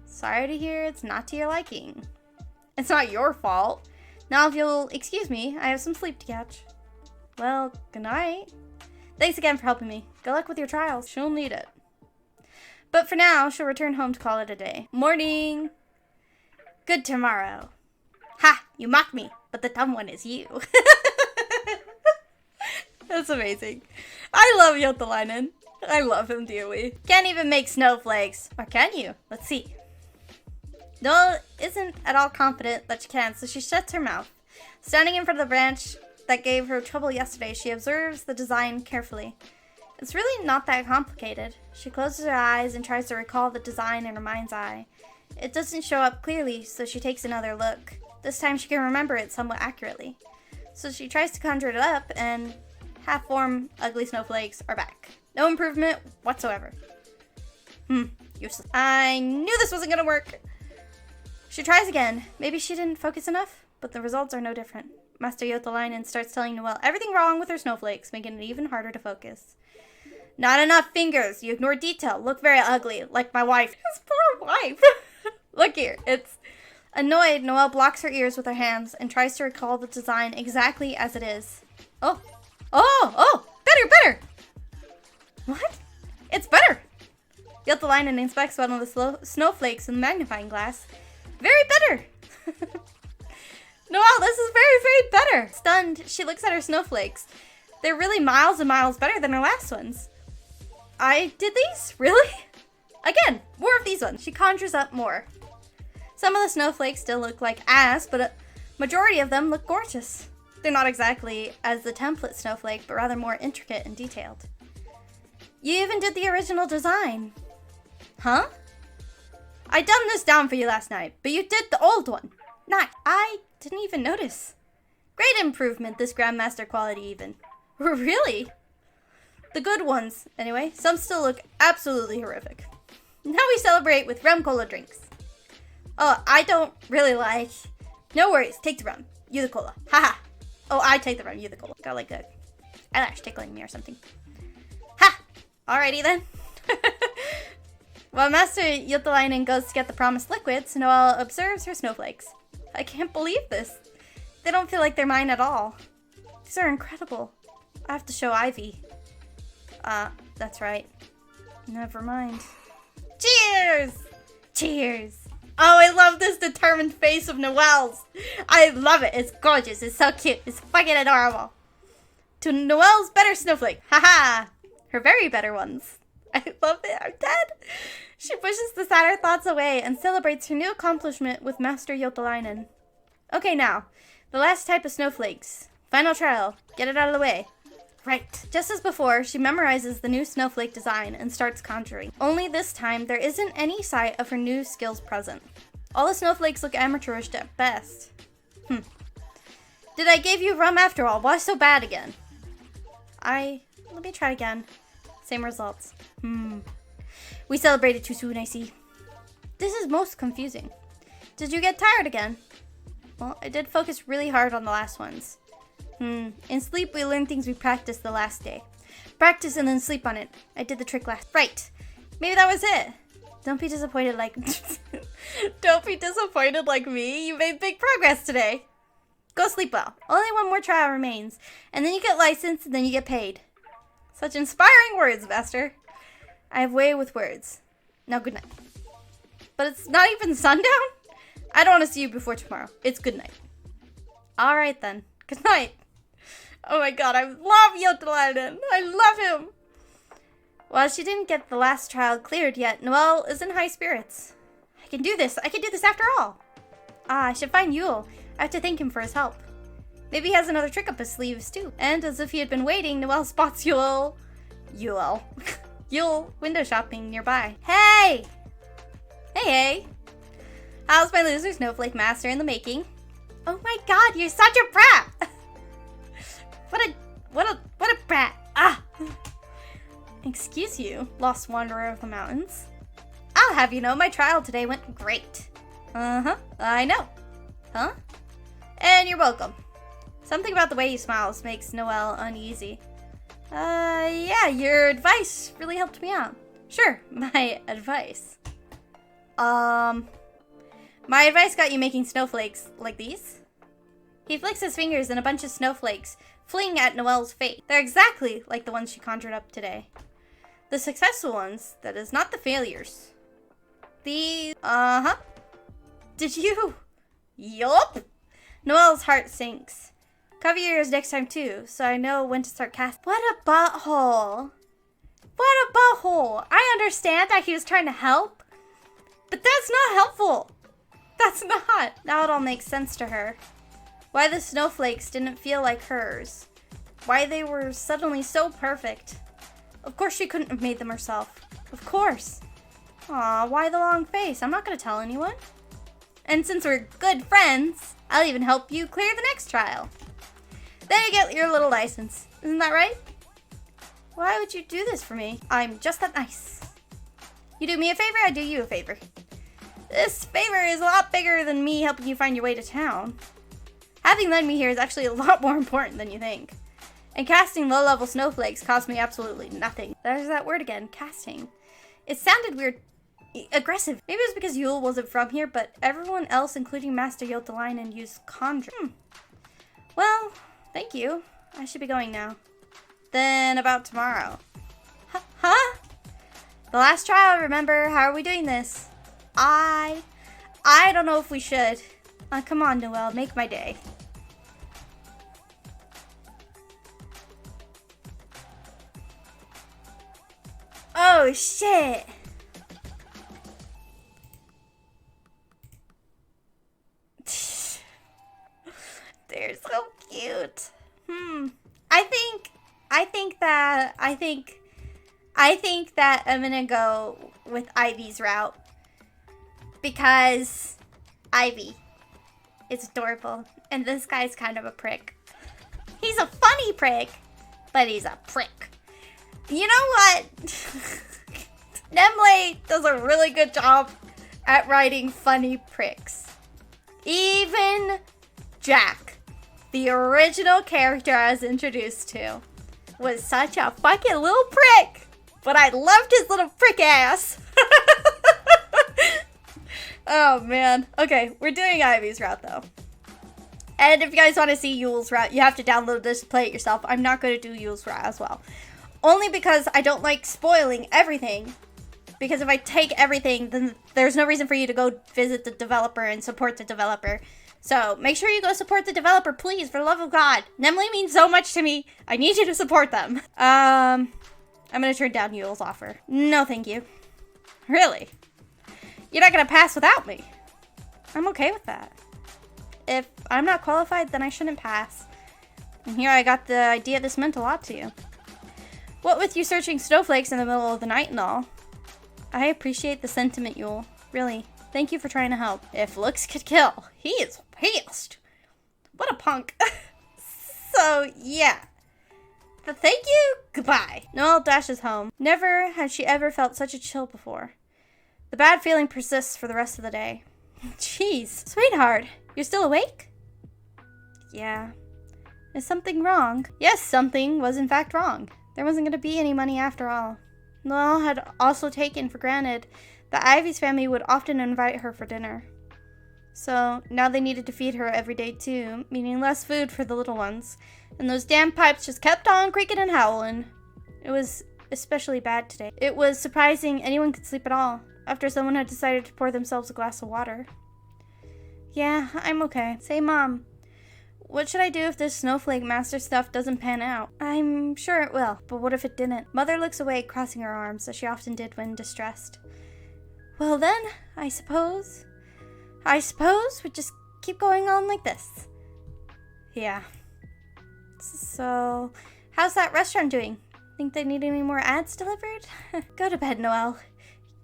Sorry to hear it's not to your liking. It's not your fault. Now if you'll excuse me, I have some sleep to catch. Well, good night. Thanks again for helping me. Good luck with your trials. She'll need it. But for now, she'll return home to call it a day. Morning! Good tomorrow. Ha! You mocked me, but the dumb one is you. That's amazing. I love Yotalainen. I love him dearly. Can't even make snowflakes. Or can you? Let's see. Noelle isn't at all confident that she can, so she shuts her mouth. Standing in front of the branch that gave her trouble yesterday, she observes the design carefully. It's really not that complicated. She closes her eyes and tries to recall the design in her mind's eye. It doesn't show up clearly, so she takes another look. This time she can remember it somewhat accurately. So she tries to conjure it up, and half-formed ugly snowflakes are back. No improvement whatsoever. Useless. I knew this wasn't gonna work. She tries again. Maybe she didn't focus enough, but the results are no different. Master Yotalainen starts telling Noelle everything wrong with her snowflakes, making it even harder to focus. Not enough fingers. You ignore detail. Look very ugly, like my wife. His poor wife. Look here. It's annoyed. Noelle blocks her ears with her hands and tries to recall the design exactly as it is. Oh, better. What? It's better. Yotalainen inspects one of the snowflakes in the magnifying glass. Very better. Noelle, this is very better. Stunned, she looks at her snowflakes. They're really miles and miles better than her last ones. I did these? Really? Again, more of these ones. She conjures up more. Some of the snowflakes still look like ass, but a majority of them look gorgeous. They're not exactly as the template snowflake, but rather more intricate and detailed. You even did the original design. Huh? I dumbed this down for you last night, but you did the old one. I didn't even notice. Great improvement, this Grandmaster quality even. Really? The good ones, anyway. Some still look absolutely horrific. Now we celebrate with rum cola drinks. Oh, I don't really like... No worries, take the rum. You the cola. Haha. Oh, I take the rum, you the cola. Got like a eyelash tickling me or something. Ha! Alrighty then. While Master Yotalainen goes to get the promised liquids, Noelle observes her snowflakes. I can't believe this. They don't feel like they're mine at all. These are incredible. I have to show Ivy. That's right. Never mind. Cheers! Cheers! Oh, I love this determined face of Noelle's. I love it. It's gorgeous. It's so cute. It's fucking adorable. To Noelle's better snowflake. Haha! Her very better ones. I love it. I'm dead. She pushes the sadder thoughts away and celebrates her new accomplishment with Master Yotalainen. Okay, now, the last type of snowflakes. Final trial. Get it out of the way. Right. Just as before, she memorizes the new snowflake design and starts conjuring. Only this time, there isn't any sight of her new skills present. All the snowflakes look amateurish at best. Did I give you rum after all? Why so bad again? Let me try again. Same results. We celebrated too soon, I see. This is most confusing. Did you get tired again? Well, I did focus really hard on the last ones. In sleep, we learn things we practiced the last day. Practice and then sleep on it. I did the trick last. Right. Maybe that was it. Don't be disappointed like... Don't be disappointed like me. You made big progress today. Go sleep well. Only one more trial remains. And then you get licensed and then you get paid. Such inspiring words, Master. I have way with words. Now, good night. But it's not even sundown? I don't want to see you before tomorrow. It's good night. All right, then. Good night. Oh my god, I love Yotalainen. I love him. While she didn't get the last trial cleared yet, Noelle is in high spirits. I can do this. I can do this after all. I should find Yule. I have to thank him for his help. Maybe he has another trick up his sleeves, too. And as if he had been waiting, Noelle spots Yule window shopping nearby. Hey! Hey! How's my loser snowflake master in the making? Oh my god, you're such a brat! What a brat! Excuse you, lost wanderer of the mountains. I'll have you know my trial today went great. I know. Huh? And you're welcome. Something about the way he smiles makes Noelle uneasy. Yeah, your advice really helped me out. Sure, my advice. My advice got you making snowflakes like these? He flicks his fingers and a bunch of snowflakes fling at Noelle's face. They're exactly like the ones she conjured up today. The successful ones, that is, not the failures. The, Did you? Yup. Noelle's heart sinks. Cover your ears next time too, so I know when to start casting. What a butthole. What a butthole. I understand that he was trying to help, but that's not helpful. That's not. Now it all makes sense to her. Why the snowflakes didn't feel like hers. Why they were suddenly so perfect. Of course she couldn't have made them herself. Of course. Aw, why the long face? I'm not gonna tell anyone. And since we're good friends, I'll even help you clear the next trial. Then you get your little license. Isn't that right? Why would you do this for me? I'm just that nice. You do me a favor, I do you a favor. This favor is a lot bigger than me helping you find your way to town. Having led me here is actually a lot more important than you think. And casting low-level snowflakes cost me absolutely nothing. There's that word again, casting. It sounded weird, aggressive. Maybe it was because Yule wasn't from here, but everyone else, including Master Yotalainen, used conjure. Well, thank you. I should be going now. Then about tomorrow. Huh? The last trial, remember? How are we doing this? I don't know if we should. Come on, Noelle, make my day. Oh, shit. They're so cute. I think that I'm gonna go with Ivy's route. Because Ivy is adorable. And this guy's kind of a prick. He's a funny prick, but he's a prick. You know what? Nemlei does a really good job at writing funny pricks. Even Jack, the original character I was introduced to, was such a fucking little prick. But I loved his little prick ass. Oh, man. Okay, we're doing Ivy's route, though. And if you guys want to see Yule's route, you have to download this to play it yourself. I'm not going to do Yule's route as well. Only because I don't like spoiling everything. Because if I take everything, then there's no reason for you to go visit the developer and support the developer. So make sure you go support the developer, please, for the love of God. Nemlei means so much to me. I need you to support them. I'm going to turn down Yule's offer. No, thank you. Really? You're not going to pass without me. I'm okay with that. If I'm not qualified, then I shouldn't pass. And here I got the idea this meant a lot to you. What with you searching snowflakes in the middle of the night and all. I appreciate the sentiment, Yule. Really. Thank you for trying to help. If looks could kill, he is pissed. What a punk. So, yeah. But thank you. Goodbye. Noelle dashes home. Never had she ever felt such a chill before. The bad feeling persists for the rest of the day. Jeez, sweetheart, you're still awake? Yeah. Is something wrong? Yes, something was in fact wrong. There wasn't going to be any money after all. Noelle had also taken for granted that Ivy's family would often invite her for dinner. So now they needed to feed her every day too, meaning less food for the little ones. And those damn pipes just kept on creaking and howling. It was especially bad today. It was surprising anyone could sleep at all, after someone had decided to pour themselves a glass of water. Yeah, I'm okay. Say, Mom, what should I do if this snowflake master stuff doesn't pan out? I'm sure it will, but what if it didn't? Mother looks away, crossing her arms, as she often did when distressed. Well then, I suppose we just keep going on like this. Yeah. So, how's that restaurant doing? Think they need any more ads delivered? Go to bed, Noelle.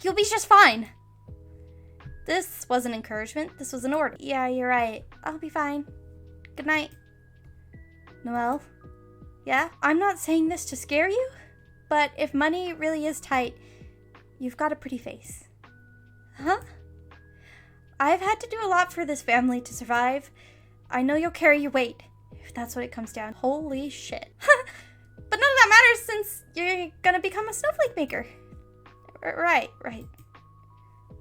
You'll be just fine. This wasn't encouragement. This was an order. Yeah, you're right. I'll be fine. Good night. Noelle? Yeah? I'm not saying this to scare you, but if money really is tight, you've got a pretty face. Huh? I've had to do a lot for this family to survive. I know you'll carry your weight, if that's what it comes down. Holy shit. But none of that matters since you're gonna become a snowflake maker. Right.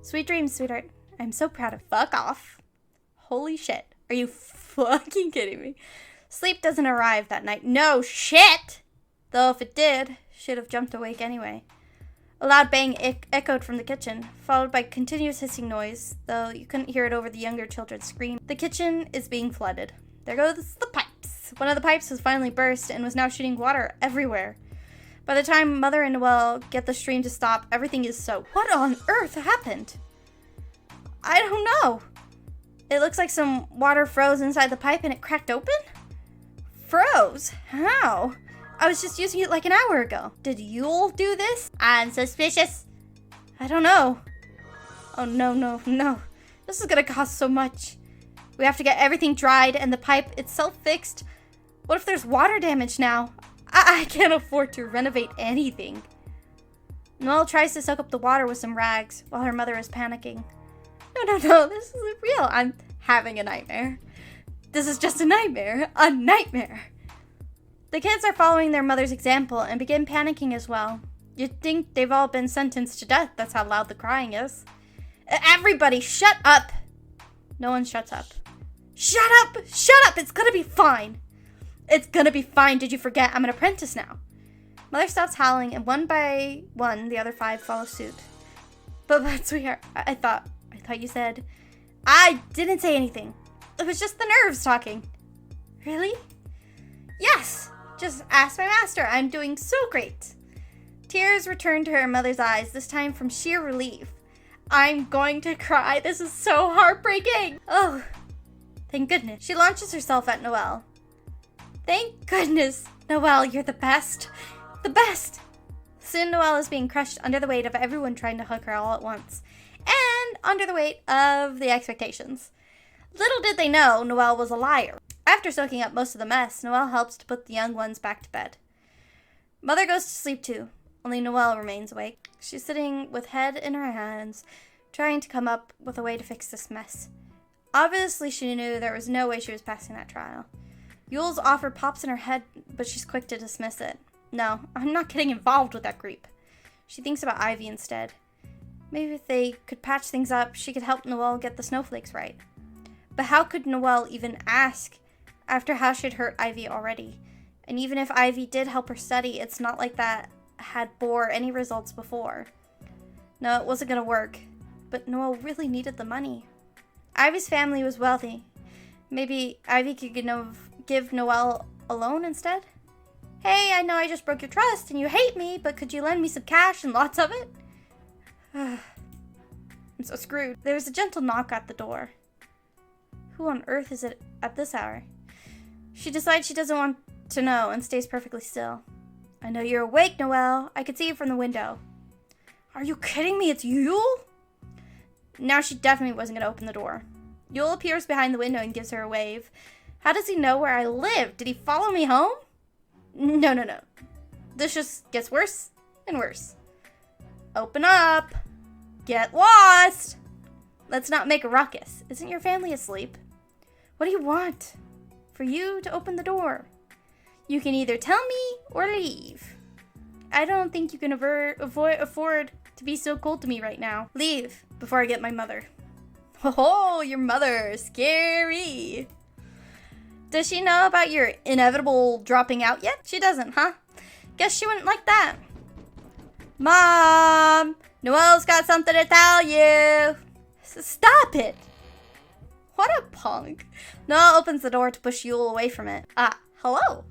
Sweet dreams, sweetheart. I'm so proud of. Fuck off. Holy shit. Are you fucking kidding me? Sleep doesn't arrive that night. No shit! Though if it did, should have jumped awake anyway. A loud bang echoed from the kitchen, followed by continuous hissing noise, though you couldn't hear it over the younger children's scream. The kitchen is being flooded. There goes the pipes. One of the pipes was finally burst and was now shooting water everywhere. By the time Mother and Noelle get the stream to stop, everything is soaked. What on earth happened? I don't know. It looks like some water froze inside the pipe and it cracked open? Froze? How? I was just using it like an hour ago. Did Yule do this? I'm suspicious. I don't know. Oh, no. This is gonna cost so much. We have to get everything dried and the pipe itself fixed. What if there's water damage now? I can't afford to renovate anything. Noelle tries to soak up the water with some rags while her mother is panicking. No, this isn't real. I'm having a nightmare. This is just a nightmare. A nightmare. The kids are following their mother's example and begin panicking as well. You'd think they've all been sentenced to death. That's how loud the crying is. Everybody, shut up. No one shuts up. Shut up! It's gonna be fine. It's gonna be fine. Did you forget? I'm an apprentice now. Mother stops howling, and one by one, the other 5 follow suit. But sweetheart, I thought you said... I didn't say anything. It was just the nerves talking. Really? Yes. Just ask my master. I'm doing so great. Tears returned to her mother's eyes, this time from sheer relief. I'm going to cry. This is so heartbreaking. Oh, thank goodness. She launches herself at Noelle. Thank goodness. Noelle, you're the best. The best. Soon Noelle is being crushed under the weight of everyone trying to hug her all at once. And under the weight of the expectations. Little did they know Noelle was a liar. After soaking up most of the mess, Noelle helps to put the young ones back to bed. Mother goes to sleep too, only Noelle remains awake. She's sitting with head in her hands, trying to come up with a way to fix this mess. Obviously, she knew there was no way she was passing that trial. Yule's offer pops in her head, but she's quick to dismiss it. No, I'm not getting involved with that creep. She thinks about Ivy instead. Maybe if they could patch things up, she could help Noelle get the snowflakes right. But how could Noelle even ask after how she'd hurt Ivy already? And even if Ivy did help her study, it's not like that had bore any results before. No, it wasn't going to work. But Noelle really needed the money. Ivy's family was wealthy. Maybe Ivy could give Noelle a loan instead? Hey, I know I just broke your trust and you hate me, but could you lend me some cash and lots of it? I'm so screwed. There's a gentle knock at the door. Who on earth is it at this hour? She decides she doesn't want to know and stays perfectly still. I know you're awake, Noelle. I could see you from the window. Are you kidding me? It's Yule? Now she definitely wasn't going to open the door. Yule appears behind the window and gives her a wave. How does he know where I live? Did he follow me home? No. This just gets worse and worse. Open up. Get lost. Let's not make a ruckus. Isn't your family asleep? What do you want? For you to open the door. You can either tell me or leave. I don't think you can afford to be so cold to me right now. Leave before I get my mother. Oh, your mother. Scary. Does she know about your inevitable dropping out yet? She doesn't, huh? Guess she wouldn't like that. Mom! Noelle's got something to tell you. Stop it. What a punk. Noelle opens the door to push Yule away from it. Hello?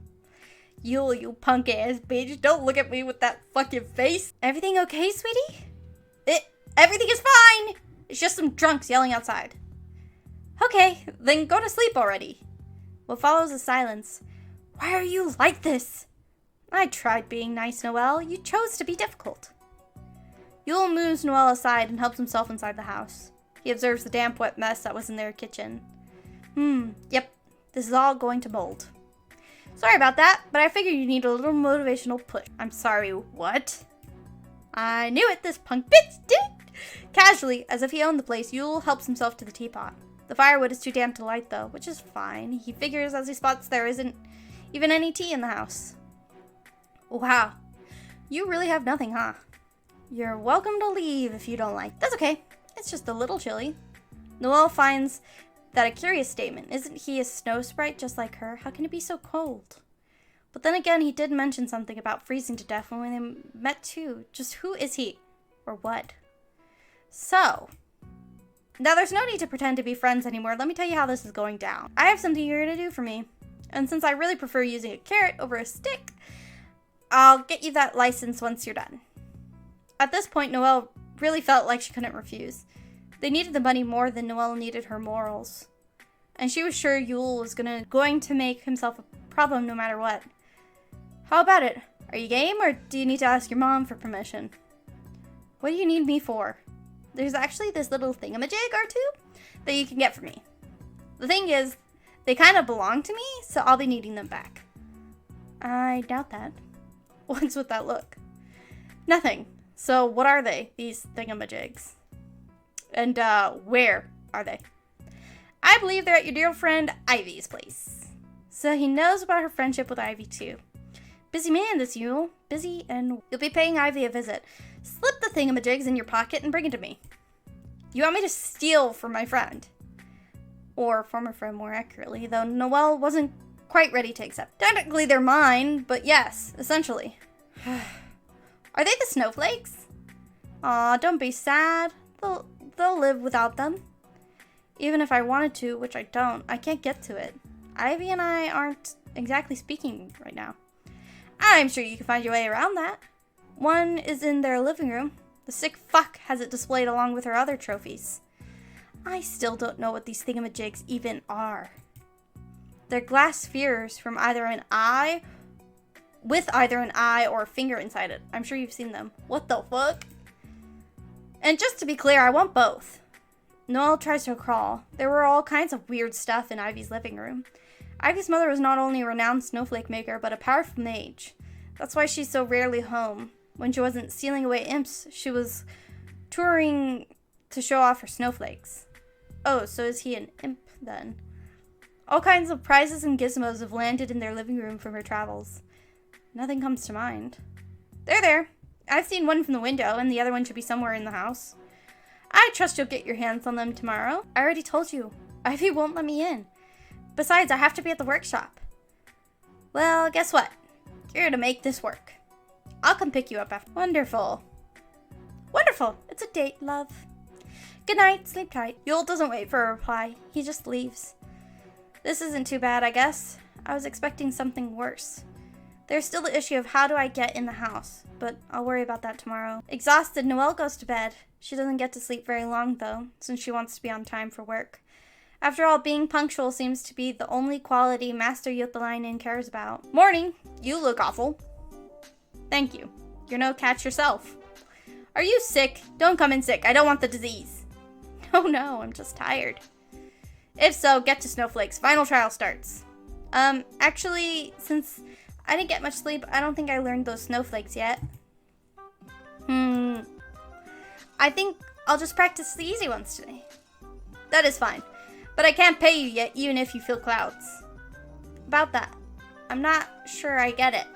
Yule, you punk ass bitch. Don't look at me with that fucking face. Everything okay, sweetie? Everything is fine. It's just some drunks yelling outside. Okay, then go to sleep already. What follows is silence. Why are you like this? I tried being nice, Noelle. You chose to be difficult. Yule moves Noelle aside and helps himself inside the house. He observes the damp, wet mess that was in their kitchen. Yep, this is all going to mold. Sorry about that, but I figured you need a little motivational push. I'm sorry, what? I knew it, this punk bitch did. Casually, as if he owned the place, Yule helps himself to the teapot. The firewood is too damp to light, though, which is fine. He figures as he spots there isn't even any tea in the house. Wow, you really have nothing, huh? You're welcome to leave if you don't like. That's okay. It's just a little chilly. Noelle finds that a curious statement. Isn't he a snow sprite just like her? How can it be so cold? But then again, he did mention something about freezing to death when they met too. Just who is he? Or what? So, now there's no need to pretend to be friends anymore. Let me tell you how this is going down. I have something you're going to do for me. And since I really prefer using a carrot over a stick, I'll get you that license once you're done. At this point, Noelle really felt like she couldn't refuse. They needed the money more than Noelle needed her morals. And she was sure Yule was going to make himself a problem no matter what. How about it? Are you game, or do you need to ask your mom for permission? What do you need me for? There's actually this little thingamajig or two that you can get for me. The thing is, they kind of belong to me, so I'll be needing them back. I doubt that. What's with that look? Nothing. So what are they, these thingamajigs? And where are they? I believe they're at your dear friend Ivy's place. So he knows about her friendship with Ivy too. Busy man, this Yule. Busy, and you'll be paying Ivy a visit. Slip the thingamajigs in your pocket and bring it to me. You want me to steal from my friend? Or former friend, more accurately, though Noelle wasn't quite ready to accept. Technically, they're mine, but yes, essentially. Are they the snowflakes? Aw, don't be sad. They'll live without them. Even if I wanted to, which I don't, I can't get to it. Ivy and I aren't exactly speaking right now. I'm sure you can find your way around that. One is in their living room. The sick fuck has it displayed along with her other trophies. I still don't know what these thingamajigs even are. They're glass spheres from either an eye, with either an eye or a finger inside it. I'm sure you've seen them. What the fuck? And just to be clear, I want both. Noelle tries to crawl. There were all kinds of weird stuff in Ivy's living room. Ivy's mother was not only a renowned snowflake maker, but a powerful mage. That's why she's so rarely home. When she wasn't stealing away imps, she was touring to show off her snowflakes. Oh, so is he an imp then? All kinds of prizes and gizmos have landed in their living room from her travels. Nothing comes to mind. They're there. I've seen one from the window, and the other one should be somewhere in the house. I trust you'll get your hands on them tomorrow. I already told you. Ivy won't let me in. Besides, I have to be at the workshop. Well, guess what? You're gonna make this work. I'll come pick you up after. Wonderful. Wonderful. It's a date, love. Good night. Sleep tight. Yule doesn't wait for a reply. He just leaves. This isn't too bad, I guess. I was expecting something worse. There's still the issue of how do I get in the house, but I'll worry about that tomorrow. Exhausted, Noelle goes to bed. She doesn't get to sleep very long, though, since she wants to be on time for work. After all, being punctual seems to be the only quality Master Yutalainen cares about. Morning! You look awful. Thank you. You're no catch yourself. Are you sick? Don't come in sick. I don't want the disease. Oh no, I'm just tired. If so, get to snowflakes. Final trial starts. Actually, since I didn't get much sleep, I don't think I learned those snowflakes yet. I think I'll just practice the easy ones today. That is fine. But I can't pay you yet, even if you feel clouds. About that, I'm not sure I get it.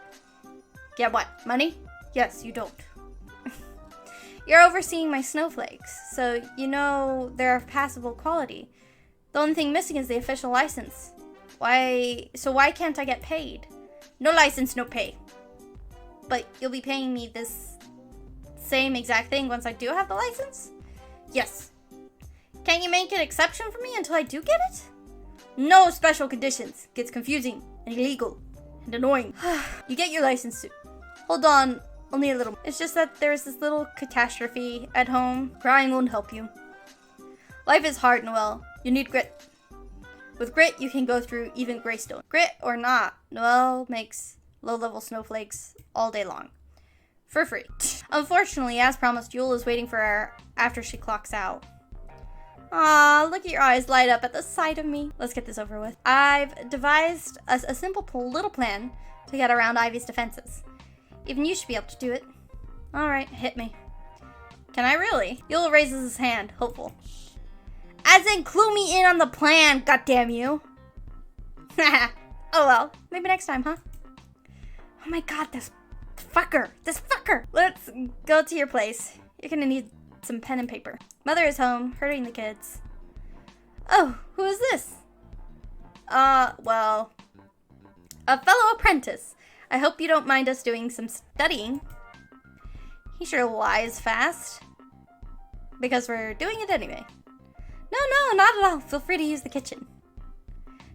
Get what? Money? Yes, you don't. You're overseeing my snowflakes, so you know they're of passable quality. The only thing missing is the official license. Why can't I get paid? No license, no pay. But you'll be paying me this same exact thing once I do have the license? Yes. Can't you make an exception for me until I do get it? No special conditions. Gets confusing and illegal and annoying. You get your license soon. Hold on, only a little. It's just that there's this little catastrophe at home. Crying won't help you. Life is hard, Noelle. You need grit. With grit, you can go through even Greystone. Grit or not, Noelle makes low-level snowflakes all day long. For free. Unfortunately, as promised, Yule is waiting for her after she clocks out. Aw, look at your eyes light up at the sight of me. Let's get this over with. I've devised a simple little plan to get around Ivy's defenses. Even you should be able to do it. Alright, hit me. Can I really? Yule raises his hand, hopeful. As in, clue me in on the plan, goddammit you. Oh well, maybe next time, huh? Oh my god, this fucker. Let's go to your place. You're gonna need some pen and paper. Mother is home, herding the kids. Oh, who is this? Well, a fellow apprentice. I hope you don't mind us doing some studying. He sure lies fast. Because we're doing it anyway. No, not at all. Feel free to use the kitchen.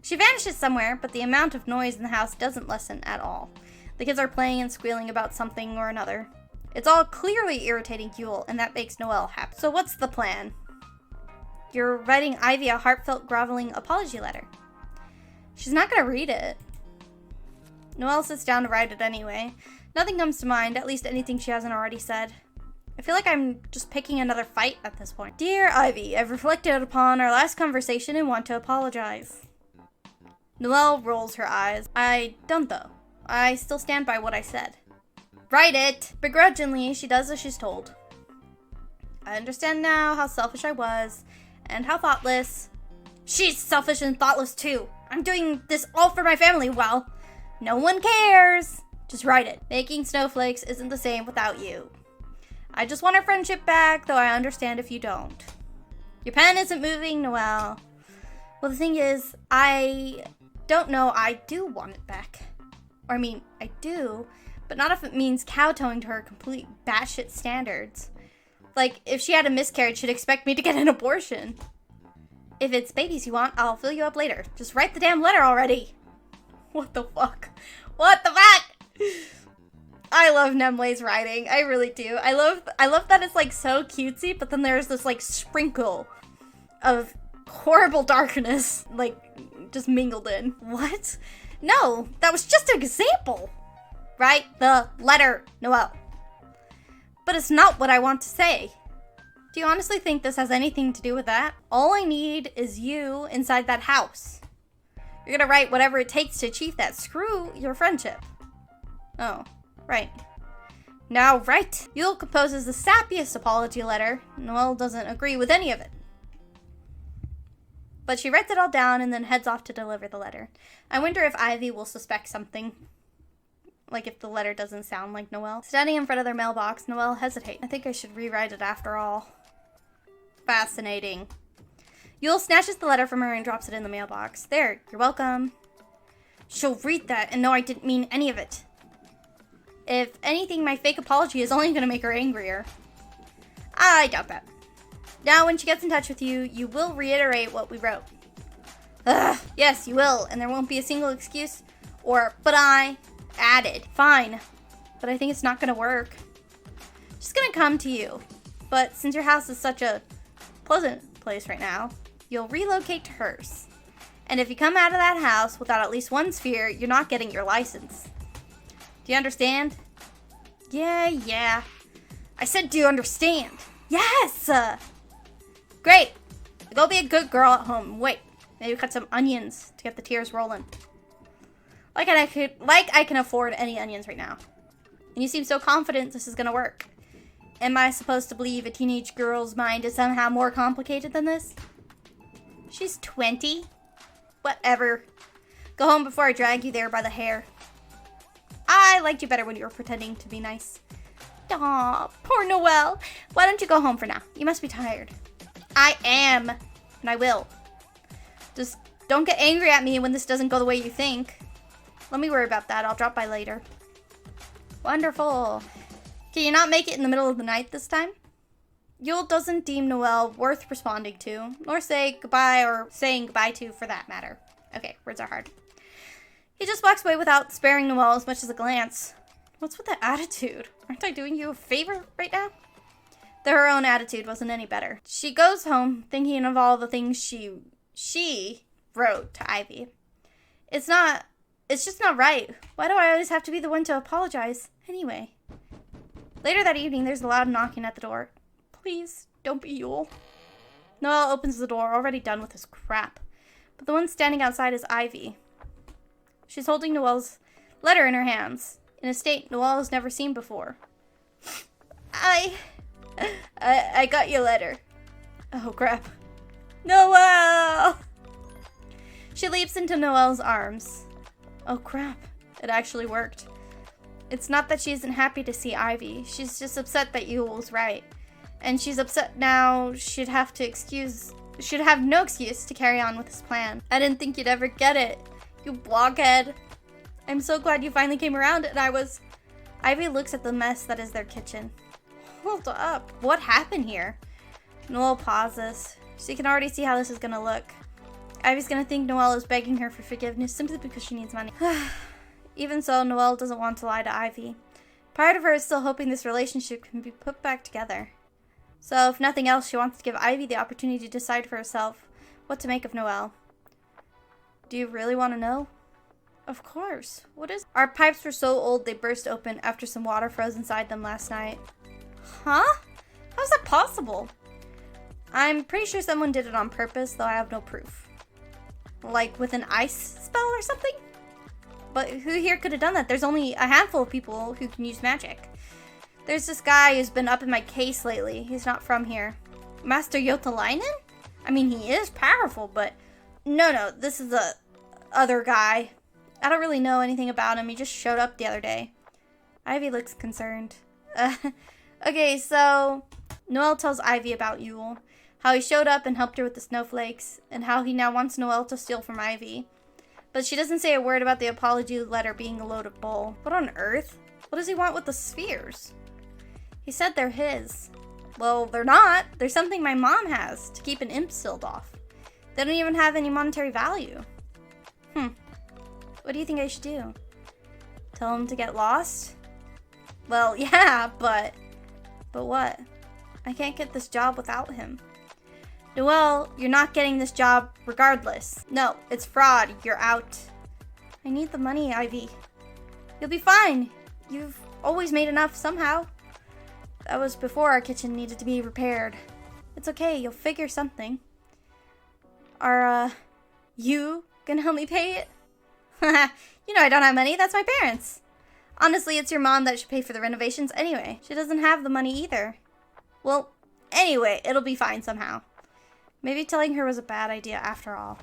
She vanishes somewhere, but the amount of noise in the house doesn't lessen at all. The kids are playing and squealing about something or another. It's all clearly irritating Yule, and that makes Noelle happy. So what's the plan? You're writing Ivy a heartfelt, groveling apology letter. She's not gonna read it. Noelle sits down to write it anyway. Nothing comes to mind, at least anything she hasn't already said. I feel like I'm just picking another fight at this point. Dear Ivy, I've reflected upon our last conversation and want to apologize. Noelle rolls her eyes. I don't though. I still stand by what I said. Write it! Begrudgingly, she does as she's told. I understand now how selfish I was, and how thoughtless. She's selfish and thoughtless too. I'm doing this all for my family, well, no one cares. Just write it. Making snowflakes isn't the same without you. I just want our friendship back, though I understand if you don't. Your pen isn't moving, Noelle. Well, the thing is, I don't know I do want it back. Or I mean, I do, but not if it means kowtowing to her complete batshit standards. Like, if she had a miscarriage, she'd expect me to get an abortion. If it's babies you want, I'll fill you up later. Just write the damn letter already. What the fuck? What the fuck? I love Nemlei's writing. I really do. I love that it's like so cutesy, but then there's this like sprinkle of horrible darkness like just mingled in. What? No, that was just an example. Write the letter, Noelle. But it's not what I want to say. Do you honestly think this has anything to do with that? All I need is you inside that house. You're gonna write whatever it takes to achieve that. Screw your friendship. Oh, right. Now write. Yule composes the sappiest apology letter. Noelle doesn't agree with any of it. But she writes it all down and then heads off to deliver the letter. I wonder if Ivy will suspect something. Like if the letter doesn't sound like Noelle. Standing in front of their mailbox, Noelle hesitates. I think I should rewrite it after all. Fascinating. Yule snatches the letter from her and drops it in the mailbox. There, you're welcome. She'll read that and know I didn't mean any of it. If anything, my fake apology is only going to make her angrier. I doubt that. Now, when she gets in touch with you, you will reiterate what we wrote. Ugh, yes, you will, and there won't be a single excuse or but I added. Fine, but I think it's not going to work. She's going to come to you, but since your house is such a pleasant place right now, you'll relocate to hers. And if you come out of that house without at least one sphere, you're not getting your license. Do you understand? Yeah. I said, do you understand? Yes! Great. Go be a good girl at home. Wait, maybe cut some onions to get the tears rolling. Like I can afford any onions right now. And you seem so confident this is gonna work. Am I supposed to believe a teenage girl's mind is somehow more complicated than this? She's 20. Whatever. Go home before I drag you there by the hair. I liked you better when you were pretending to be nice. Aw, poor Noelle. Why don't you go home for now? You must be tired. I am, and I will. Just don't get angry at me when this doesn't go the way you think. Let me worry about that. I'll drop by later. Wonderful. Can you not make it in the middle of the night this time? Yule doesn't deem Noelle worth responding to, nor say goodbye or saying goodbye to for that matter. Okay, words are hard. He just walks away without sparing Noelle as much as a glance. What's with that attitude? Aren't I doing you a favor right now? Though her own attitude wasn't any better. She goes home thinking of all the things she wrote to Ivy. It's just not right. Why do I always have to be the one to apologize? Anyway. Later that evening, there's a loud knocking at the door. Please, don't be Yule. Noelle opens the door, already done with his crap. But the one standing outside is Ivy. She's holding Noelle's letter in her hands, in a state Noelle has never seen before. I got your letter. Oh, crap. Noelle! She leaps into Noelle's arms. Oh, crap. It actually worked. It's not that she isn't happy to see Ivy. She's just upset that Yule was right. And she's upset now she'd have no excuse to carry on with his plan. I didn't think you'd ever get it, you blockhead. I'm so glad you finally came around, and Ivy looks at the mess that is their kitchen. Hold up. What happened here? Noelle pauses. She can already see how this is gonna look. Ivy's gonna think Noelle is begging her for forgiveness simply because she needs money. Even so, Noelle doesn't want to lie to Ivy. Part of her is still hoping this relationship can be put back together. So, if nothing else, she wants to give Ivy the opportunity to decide for herself what to make of Noelle. Do you really want to know? Of course. What is... Our pipes were so old they burst open after some water froze inside them last night. Huh? How's that possible? I'm pretty sure someone did it on purpose, though I have no proof. Like with an ice spell or something? But who here could have done that? There's only a handful of people who can use magic. There's this guy who's been up in my case lately. He's not from here. Master Yotalainen? I mean, he is powerful, but... No, this is the other guy. I don't really know anything about him. He just showed up the other day. Ivy looks concerned. Okay, so... Noelle tells Ivy about Yule. How he showed up and helped her with the snowflakes. And how he now wants Noelle to steal from Ivy. But she doesn't say a word about the apology letter being a load of bull. What on earth? What does he want with the spheres? He said they're his. Well, they're not. They're something my mom has to keep an imp sealed off. They don't even have any monetary value. What do you think I should do? Tell him to get lost? Well, yeah, but what? I can't get this job without him. Noelle, you're not getting this job regardless. No, it's fraud. You're out. I need the money, Ivy. You'll be fine. You've always made enough somehow. That was before our kitchen needed to be repaired. It's okay. You'll figure something. Are, you gonna help me pay it? You know I don't have money. That's my parents. Honestly, it's your mom that should pay for the renovations anyway. She doesn't have the money either. Well, anyway, it'll be fine somehow. Maybe telling her was a bad idea after all.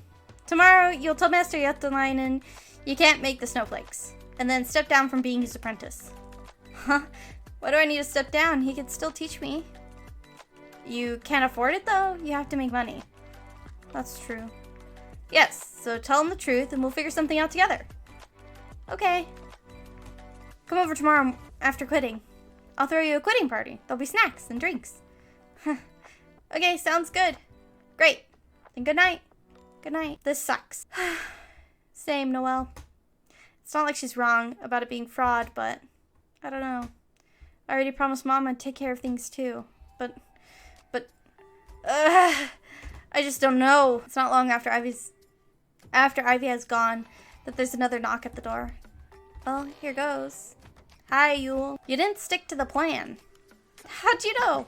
Tomorrow, you'll tell Master Yotalainen you can't make the snowflakes. And then step down from being his apprentice. Huh? Why do I need to step down? He could still teach me. You can't afford it though? You have to make money. That's true. Yes, so tell him the truth and we'll figure something out together. Okay. Come over tomorrow after quitting. I'll throw you a quitting party. There'll be snacks and drinks. Okay, sounds good. Great. Then good night. Good night. This sucks. Same, Noelle. It's not like she's wrong about it being fraud, but I don't know. I already promised Mom I'd take care of things too. But I just don't know. It's not long after Ivy has gone that there's another knock at the door. Well, here goes. Hi, Yule. You didn't stick to the plan. How'd you know?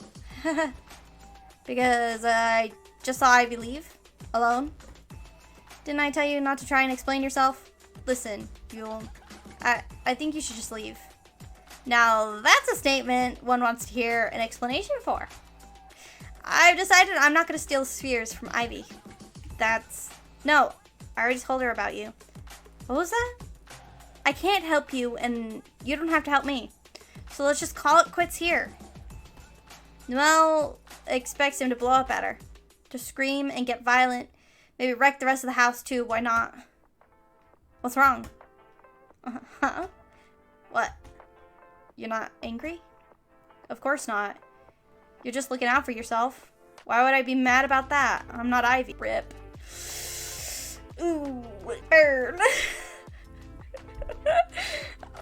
Because I just saw Ivy leave. Alone. Didn't I tell you not to try and explain yourself? Listen, Yule. I think you should just leave. Now, that's a statement one wants to hear an explanation for. I've decided I'm not going to steal spheres from Ivy. No, I already told her about you. What was that? I can't help you, and you don't have to help me. So let's just call it quits here. Noelle expects him to blow up at her. To scream and get violent. Maybe wreck the rest of the house too, why not? What's wrong? Huh? What? You're not angry? Of course not. You're just looking out for yourself. Why would I be mad about that? I'm not Ivy. Rip. Ooh, it burned.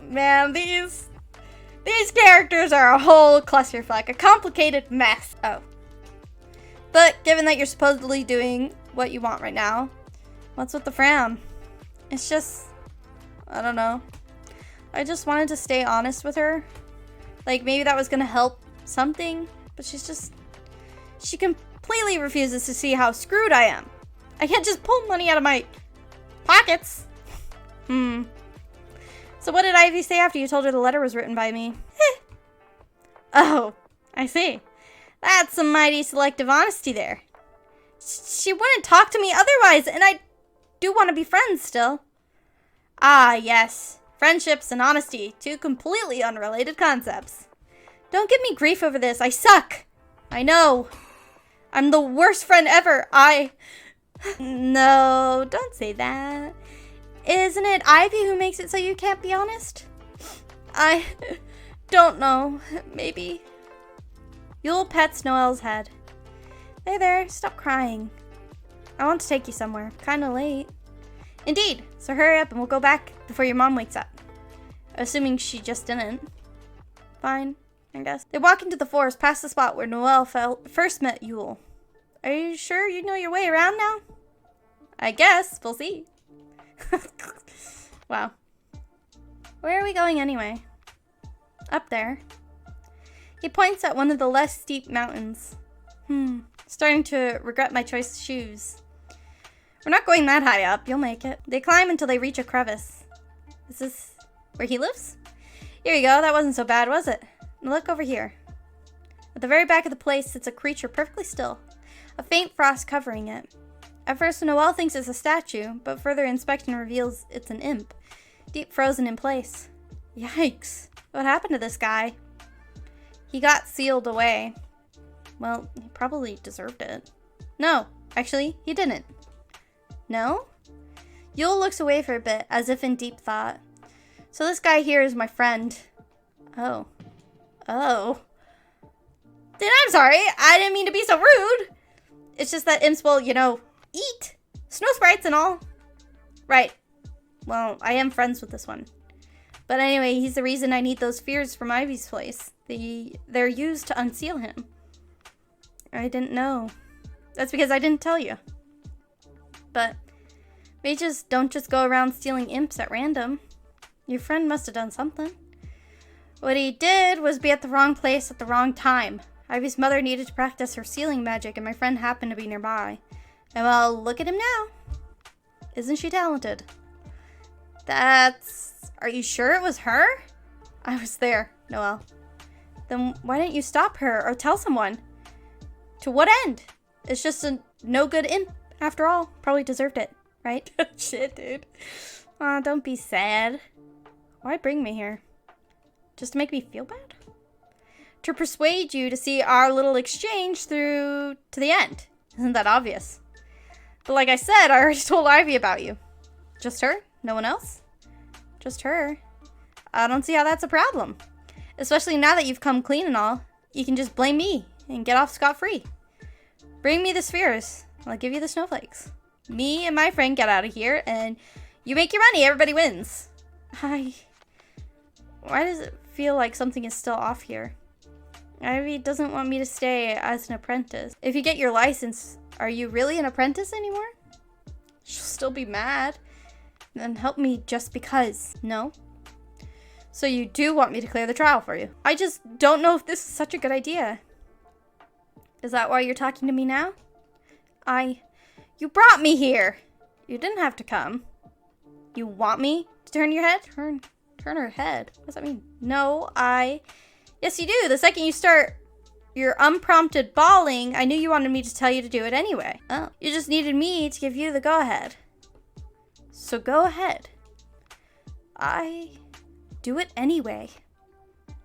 Man, these characters are a whole clusterfuck. A complicated mess. Oh. But given that you're supposedly doing what you want right now, what's with the frown? It's just... I don't know. I just wanted to stay honest with her. Like, maybe that was gonna help something. But she completely refuses to see how screwed I am. I can't just pull money out of my pockets. So what did Ivy say after you told her the letter was written by me? Oh, I see. That's some mighty selective honesty there. She wouldn't talk to me otherwise, and I do want to be friends still. Ah, yes. Friendships and honesty, two completely unrelated concepts. Don't give me grief over this. I suck. I know. I'm the worst friend ever. No, don't say that. Isn't it Ivy who makes it so you can't be honest? I don't know. Maybe. Yule pets Noelle's head. There, stop crying. I want to take you somewhere. Kinda late. Indeed, so hurry up and we'll go back before your mom wakes up. Assuming she just didn't. Fine, I guess. They walk into the forest past the spot where Noelle first met Yule. Are you sure you know your way around now? I guess. We'll see. Wow. Where are we going anyway? Up there. He points at one of the less steep mountains. Starting to regret my choice of shoes. We're not going that high up. You'll make it. They climb until they reach a crevice. Is this where he lives? Here you go. That wasn't so bad, was it? Now look over here. At the very back of the place sits a creature perfectly still, a faint frost covering it. At first, Noelle thinks it's a statue, but further inspection reveals it's an imp, deep frozen in place. Yikes. What happened to this guy? He got sealed away. Well, he probably deserved it. No, actually, he didn't. No? Yule looks away for a bit, as if in deep thought. So this guy here is my friend. Oh. I'm sorry. I didn't mean to be so rude. It's just that imps will, eat. Snow sprites and all. Right. Well, I am friends with this one. But anyway, he's the reason I need those spheres from Ivy's place. They're used to unseal him. I didn't know. That's because I didn't tell you. But mages don't just go around stealing imps at random. Your friend must have done something. What he did was be at the wrong place at the wrong time. Ivy's mother needed to practice her sealing magic, and my friend happened to be nearby. And well, look at him now. Isn't she talented? Are you sure it was her? I was there, Noelle. Then why didn't you stop her or tell someone? To what end? It's just a no-good imp, after all. Probably deserved it, right? Shit, dude. Aw, don't be sad. Why bring me here? Just to make me feel bad? To persuade you to see our little exchange through to the end. Isn't that obvious? But like I said, I already told Ivy about you. Just her? No one else? Just her. I don't see how that's a problem. Especially now that you've come clean and all. You can just blame me and get off scot-free. Bring me the spheres. I'll give you the snowflakes. Me and my friend get out of here and you make your money. Everybody wins. Why does it feel like something is still off here? Ivy doesn't want me to stay as an apprentice. If you get your license, are you really an apprentice anymore? She'll still be mad. Then help me just because. No? So you do want me to clear the trial for you? I just don't know if this is such a good idea. Is that why you're talking to me now? You brought me here. You didn't have to come. You want me to turn your head? Turn her head? What does that mean? No, Yes, you do. The second you start your unprompted bawling, I knew you wanted me to tell you to do it anyway. Oh, you just needed me to give you the go-ahead. So go ahead. I do it anyway.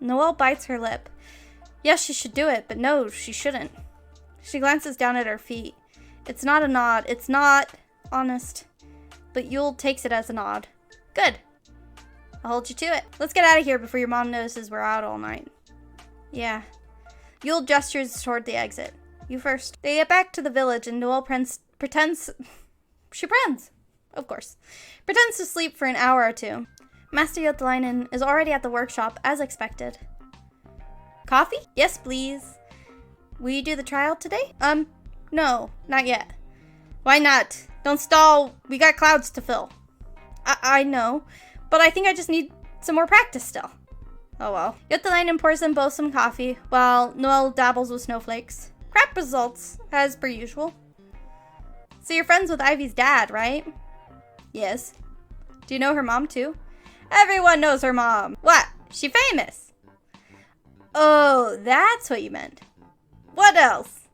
Noelle bites her lip. Yes, she should do it, but no, she shouldn't. She glances down at her feet. It's not a nod. It's not honest. But Yule takes it as a nod. Good. I'll hold you to it. Let's get out of here before your mom notices we're out all night. Yeah. Yule gestures toward the exit. You first. They get back to the village and Noelle pretends to sleep for an hour or two. Master Yotalainen is already at the workshop as expected. Coffee? Yes, please. Will you do the trial today? No, not yet. Why not? Don't stall. We got clouds to fill. I know, but I think I just need some more practice still. Oh well. Yotalainen pours them both some coffee, while Noelle dabbles with snowflakes. Crap results, as per usual. So you're friends with Ivy's dad, right? Yes. Do you know her mom too? Everyone knows her mom. What? She famous? Oh, that's what you meant. What else?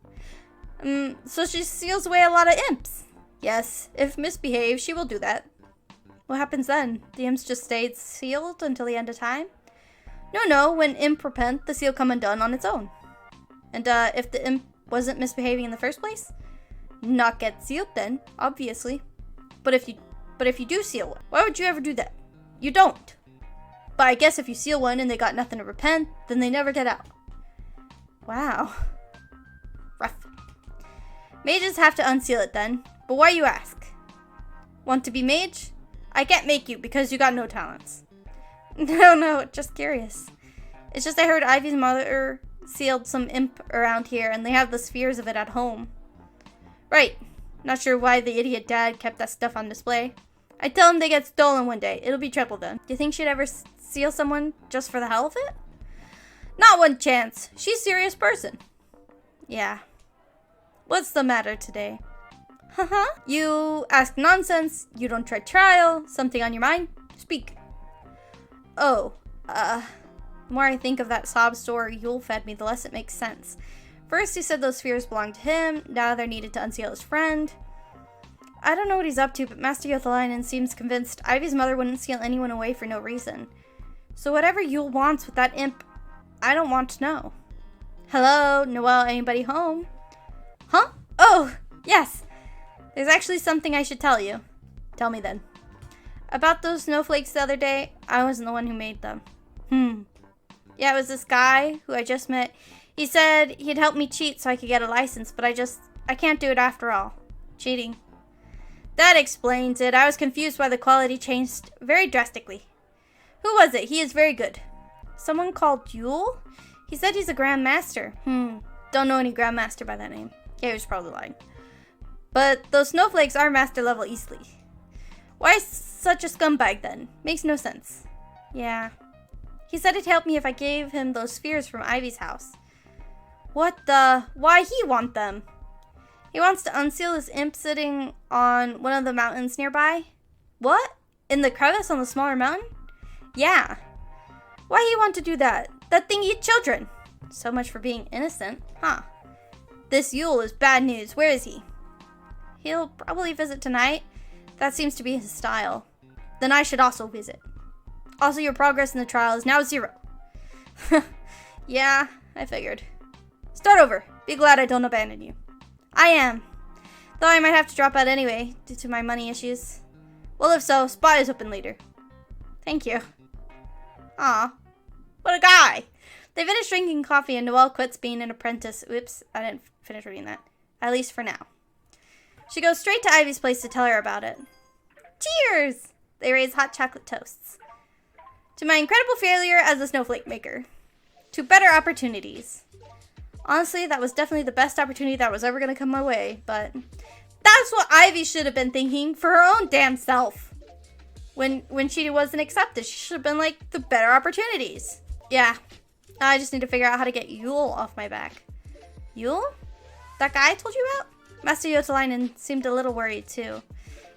So she seals away a lot of imps. Yes, if misbehaved, she will do that. What happens then? The imps just stay sealed until the end of time? No, when imp repent, the seal come undone on its own. And if the imp wasn't misbehaving in the first place? Not get sealed then, obviously. But if you But if you do seal one, why would you ever do that? You don't. But I guess if you seal one and they got nothing to repent, then they never get out. Wow. Rough. Mages have to unseal it then. But why, you ask? Want to be mage? I can't make you because you got no talents. No, just curious. It's just I heard Ivy's mother sealed some imp around here and they have the spheres of it at home. Right. Not sure why the idiot dad kept that stuff on display. I tell him they get stolen one day. It'll be trouble then. Do you think she'd ever seal someone just for the hell of it? Not one chance. She's a serious person. Yeah. What's the matter today? Haha. You ask nonsense. You don't try trial. Something on your mind? Speak. Oh, the more I think of that sob story Yule fed me, the less it makes sense. First, he said those spheres belonged to him. Now they're needed to unseal his friend. I don't know what he's up to, but Master Yothalainen seems convinced Ivy's mother wouldn't seal anyone away for no reason. So whatever Yule wants with that imp, I don't want to know. Hello, Noelle, anybody home? Huh? Oh, yes. There's actually something I should tell you. Tell me then. About those snowflakes the other day, I wasn't the one who made them. Yeah, it was this guy who I just met. He said he'd help me cheat so I could get a license, but I can't do it after all. Cheating. That explains it. I was confused why the quality changed very drastically. Who was it? He is very good. Someone called Yule? He said he's a Grand Master. Don't know any Grand Master by that name. Yeah, he was probably lying. But those snowflakes are master level easily. Why such a scumbag then? Makes no sense. Yeah. He said he'd help me if I gave him those spheres from Ivy's house. What the? Why he want them? He wants to unseal his imp sitting on one of the mountains nearby. What? In the crevice on the smaller mountain? Yeah. Why he want to do that? That thing eat children. So much for being innocent. Huh. This Yule is bad news. Where is he? He'll probably visit tonight. That seems to be his style. Then I should also visit. Also, your progress in the trial is now 0. Yeah, I figured. Start over. Be glad I don't abandon you. I am. Though I might have to drop out anyway, due to my money issues. Well, if so, spot is open later. Thank you. Aw. What a guy. They finish drinking coffee and Noelle quits being an apprentice. Oops, I didn't finish reading that. At least for now. She goes straight to Ivy's place to tell her about it. Cheers! They raise hot chocolate toasts. To my incredible failure as a snowflake maker. To better opportunities. Honestly, that was definitely the best opportunity that was ever going to come my way, but that's what Ivy should have been thinking for her own damn self. When she wasn't accepted, she should have been like, the better opportunities. Yeah, now I just need to figure out how to get Yule off my back. Yule? That guy I told you about? Master Yothalainen seemed a little worried too.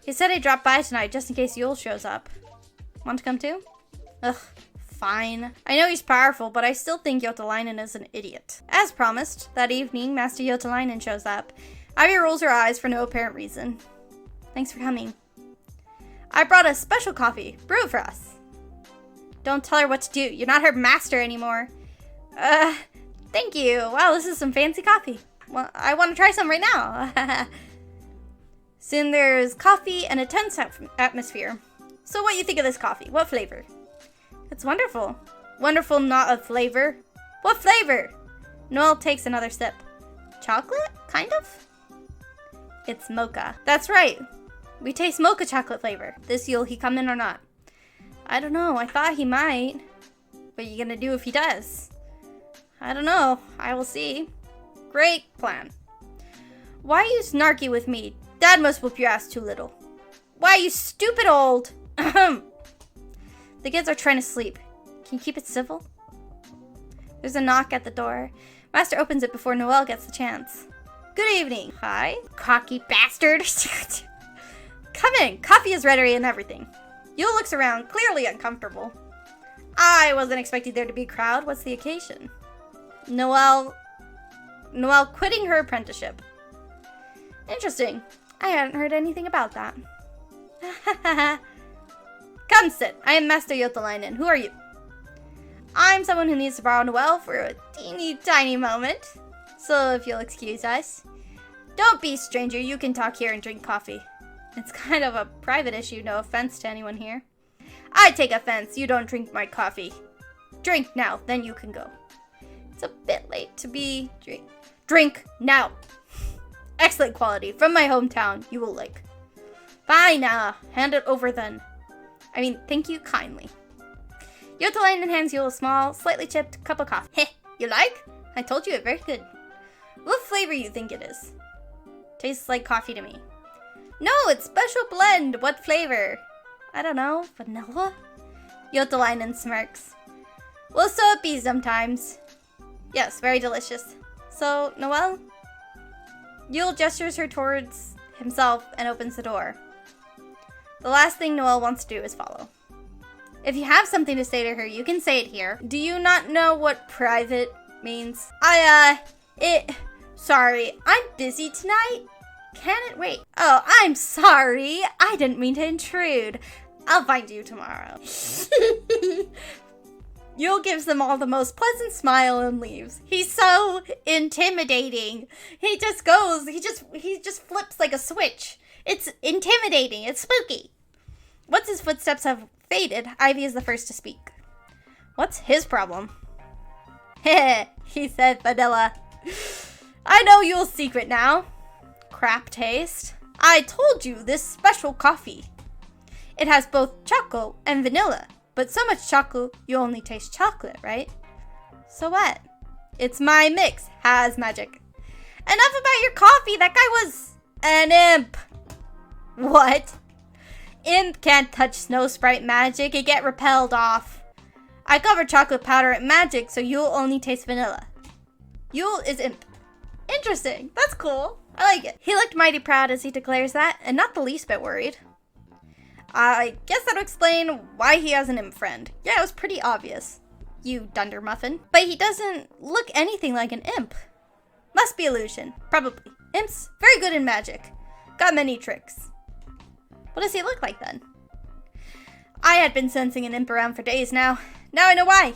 He said he'd drop by tonight just in case Yule shows up. Want to come too? Ugh, fine. I know he's powerful, but I still think Yothalainen is an idiot. As promised, that evening, Master Yothalainen shows up. Ivy rolls her eyes for no apparent reason. Thanks for coming. I brought a special coffee. Brew it for us. Don't tell her what to do. You're not her master anymore. Thank you. Wow, this is some fancy coffee. Well, I want to try some right now. Soon there's coffee and a tense atmosphere. So what you think of this coffee? What flavor? It's wonderful. Wonderful, not a flavor. What flavor? Noelle takes another sip. Chocolate? Kind of? It's mocha. That's right. We taste mocha chocolate flavor. This Yule, he come in or not? I don't know. I thought he might. What are you gonna do if he does? I don't know. I will see. Great plan. Why are you snarky with me? Dad must whoop your ass too little. Why, you stupid old... The kids are trying to sleep. Can you keep it civil? There's a knock at the door. Master opens it before Noelle gets the chance. Good evening. Hi. Cocky bastard. Come in. Coffee is ready and everything. Yule looks around, clearly uncomfortable. I wasn't expecting there to be a crowd. What's the occasion? Noelle quitting her apprenticeship. Interesting. I hadn't heard anything about that. Come sit. I am Master Yothalainen. Who are you? I'm someone who needs to borrow Noelle for a teeny tiny moment. So if you'll excuse us. Don't be a stranger. You can talk here and drink coffee. It's kind of a private issue, no offense to anyone here. I take offense, you don't drink my coffee. Drink now, then you can go. It's a bit late to be drink now. Excellent quality, from my hometown, you will like. Fine, hand it over then. I mean, thank you kindly. Yotalainen hands Yule a small, slightly chipped cup of coffee. Heh, you like? I told you, it's very good. What flavor you think it is? Tastes like coffee to me. No, it's special blend. What flavor? I don't know. Vanilla? Yotalainen smirks. Well, so it be sometimes. Yes, very delicious. So, Noelle? Yule gestures her towards himself and opens the door. The last thing Noelle wants to do is follow. If you have something to say to her, you can say it here. Do you not know what private means? Sorry, I'm busy tonight. Can it wait? Oh, I'm sorry. I didn't mean to intrude. I'll find you tomorrow. Yule gives them all the most pleasant smile and leaves. He's so intimidating. He just goes, he just flips like a switch. It's intimidating. It's spooky. Once his footsteps have faded, Ivy is the first to speak. What's his problem? Heh, he said, vanilla. I know Yule's secret now. Crap taste. I told you this special coffee. It has both chocolate and vanilla, but so much chocolate you only taste chocolate, right? So what? It's my mix. Has magic. Enough about your coffee. That guy was an imp. What? Imp can't touch Snow Sprite magic. It get repelled off. I cover chocolate powder at magic, so Yule only tastes vanilla. Yule is imp. Interesting. That's cool. I like it. He looked mighty proud as he declares that, and not the least bit worried. I guess that'll explain why he has an imp friend. Yeah, it was pretty obvious. You dundermuffin. But he doesn't look anything like an imp. Must be illusion. Probably. Imps, very good in magic. Got many tricks. What does he look like then? I had been sensing an imp around for days now. Now I know why.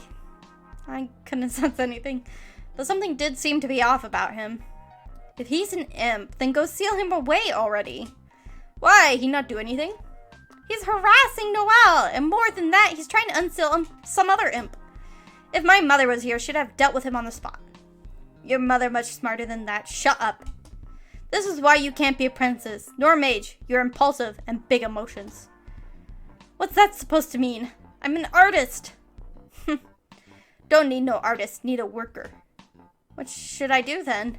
I couldn't sense anything, though something did seem to be off about him. If he's an imp, then go seal him away already. Why? He not do anything? He's harassing Noelle, and more than that, he's trying to unseal some other imp. If my mother was here, she'd have dealt with him on the spot. Your mother much smarter than that. Shut up. This is why you can't be a princess, nor mage. You're impulsive and big emotions. What's that supposed to mean? I'm an artist. Don't need no artist, need a worker. What should I do then?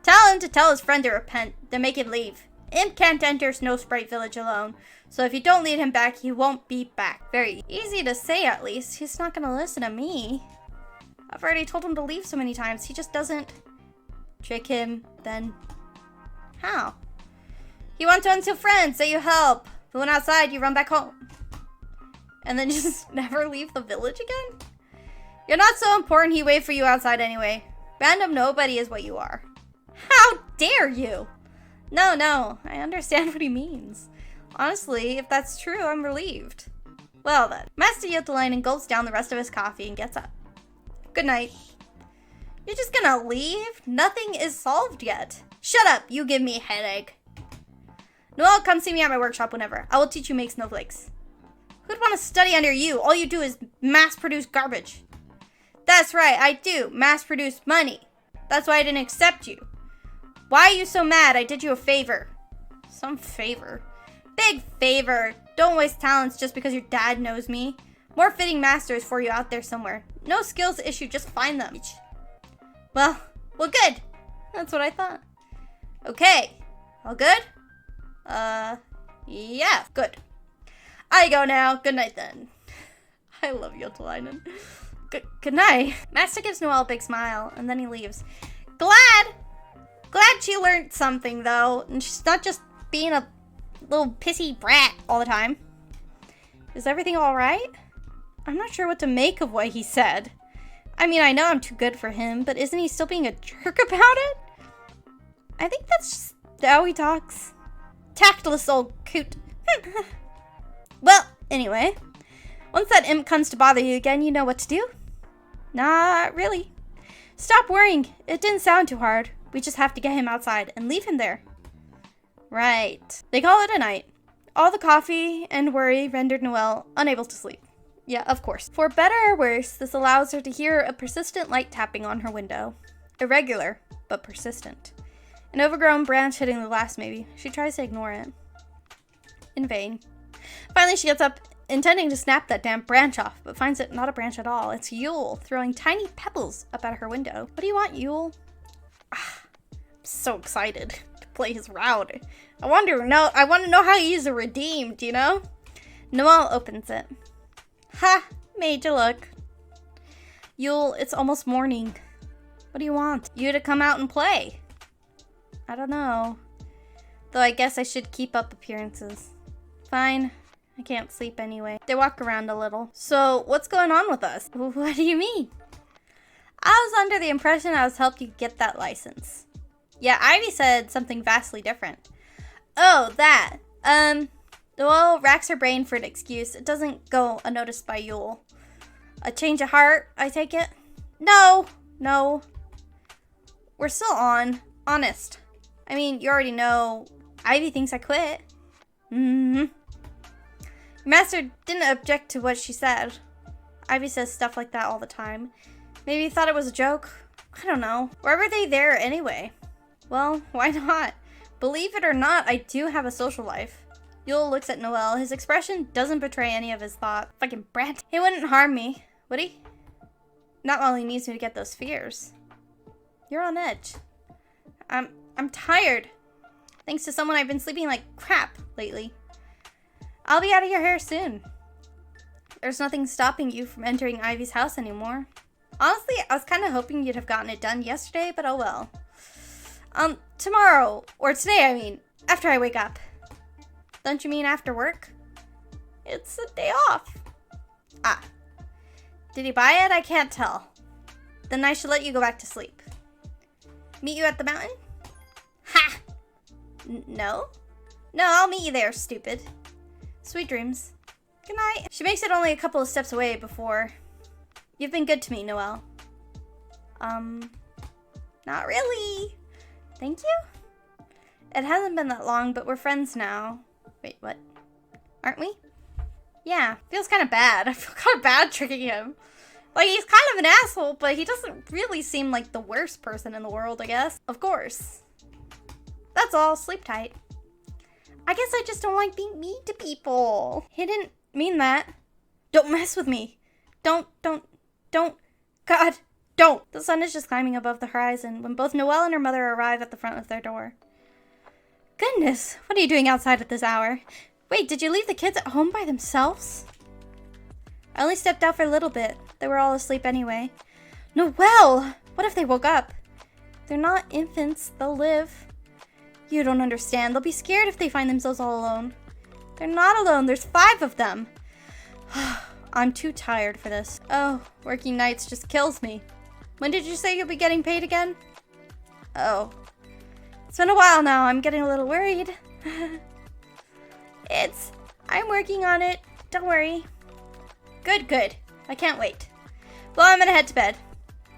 Tell him to tell his friend to repent, then make him leave. Imp can't enter Snow Sprite Village alone, so if you don't lead him back, he won't be back. Very easy to say, at least. He's not gonna listen to me. I've already told him to leave so many times. He just doesn't. Trick him, then how? You want to unseal friends, say you help. But when outside, you run back home. And then just never leave the village again? You're not so important, he wait for you outside anyway. Random nobody is what you are. How dare you? No, I understand what he means. Honestly, if that's true, I'm relieved. Well then, Master Yotalainen gulps down the rest of his coffee and gets up. Good night. You're just gonna leave? Nothing is solved yet. Shut up, you give me a headache. Noelle, come see me at my workshop whenever. I will teach you make snowflakes. Who'd want to study under you? All you do is mass-produce garbage. That's right, I do. Mass-produce money. That's why I didn't accept you. Why are you so mad? I did you a favor. Some favor? Big favor. Don't waste talents just because your dad knows me. More fitting masters for you out there somewhere. No skills issue, just find them. Well, good. That's what I thought. Okay. All good? Yeah, good. I go now. Good night then. I love Yotalainen. Good night. Master gives Noelle a big smile, and then he leaves. Glad she learned something, though, and she's not just being a little pissy brat all the time. Is everything all right? I'm not sure what to make of what he said. I mean, I know I'm too good for him, but isn't he still being a jerk about it? I think that's just how he talks. Tactless old coot. Well, anyway, once that imp comes to bother you again, you know what to do? Not really. Stop worrying. It didn't sound too hard. We just have to get him outside and leave him there. Right. They call it a night. All the coffee and worry rendered Noelle unable to sleep. Yeah, of course. For better or worse, this allows her to hear a persistent light tapping on her window. Irregular, but persistent. An overgrown branch hitting the glass, maybe. She tries to ignore it. In vain. Finally, she gets up, intending to snap that damn branch off, but finds it not a branch at all. It's Yule, throwing tiny pebbles up at her window. What do you want, Yule? I'm so excited to play his route. I want to know how he's redeemed, you know? Noelle opens it. Ha! Made you look. Yule, it's almost morning. What do you want? You to come out and play. I don't know. Though I guess I should keep up appearances. Fine. I can't sleep anyway. They walk around a little. So, what's going on with us? What do you mean? I was under the impression I was helping you get that license. Yeah, Ivy said something vastly different. Oh, that. Noelle racks her brain for an excuse. It doesn't go unnoticed by Yule. A change of heart, I take it? No. We're still on. Honest. I mean, you already know. Ivy thinks I quit. Your master didn't object to what she said. Ivy says stuff like that all the time. Maybe he thought it was a joke. I don't know. Why were they there anyway? Well, why not? Believe it or not, I do have a social life. Yule looks at Noelle. His expression doesn't betray any of his thought. Fucking brat. He wouldn't harm me, would he? Not while he needs me to get those fears. You're on edge. I'm tired. Thanks to someone, I've been sleeping like crap lately. I'll be out of your hair soon. There's nothing stopping you from entering Ivy's house anymore. Honestly, I was kind of hoping you'd have gotten it done yesterday, but oh well. Tomorrow, or today, I mean, after I wake up. Don't you mean after work? It's a day off. Ah. Did he buy it? I can't tell. Then I should let you go back to sleep. Meet you at the mountain? Ha! No? No, I'll meet you there, stupid. Sweet dreams. Good night. She makes it only a couple of steps away before... You've been good to me, Noelle. Not really. Thank you? It hasn't been that long, but we're friends now. Wait, what? Aren't we? Yeah, feels kind of bad. I feel kind of bad tricking him. Like, he's kind of an asshole, but he doesn't really seem like the worst person in the world, I guess. Of course. That's all. Sleep tight. I guess I just don't like being mean to people. He didn't mean that. Don't mess with me. Don't. God, don't. The sun is just climbing above the horizon when both Noelle and her mother arrive at the front of their door. Goodness, what are you doing outside at this hour? Wait, did you leave the kids at home by themselves? I only stepped out for a little bit. They were all asleep anyway. Noelle! What if they woke up? They're not infants. They'll live. You don't understand. They'll be scared if they find themselves all alone. They're not alone. There's 5 of them. I'm too tired for this. Oh, working nights just kills me. When did you say you'll be getting paid again? Oh. It's been a while now. I'm getting a little worried. I'm working on it. Don't worry. Good. I can't wait. Well, I'm gonna head to bed.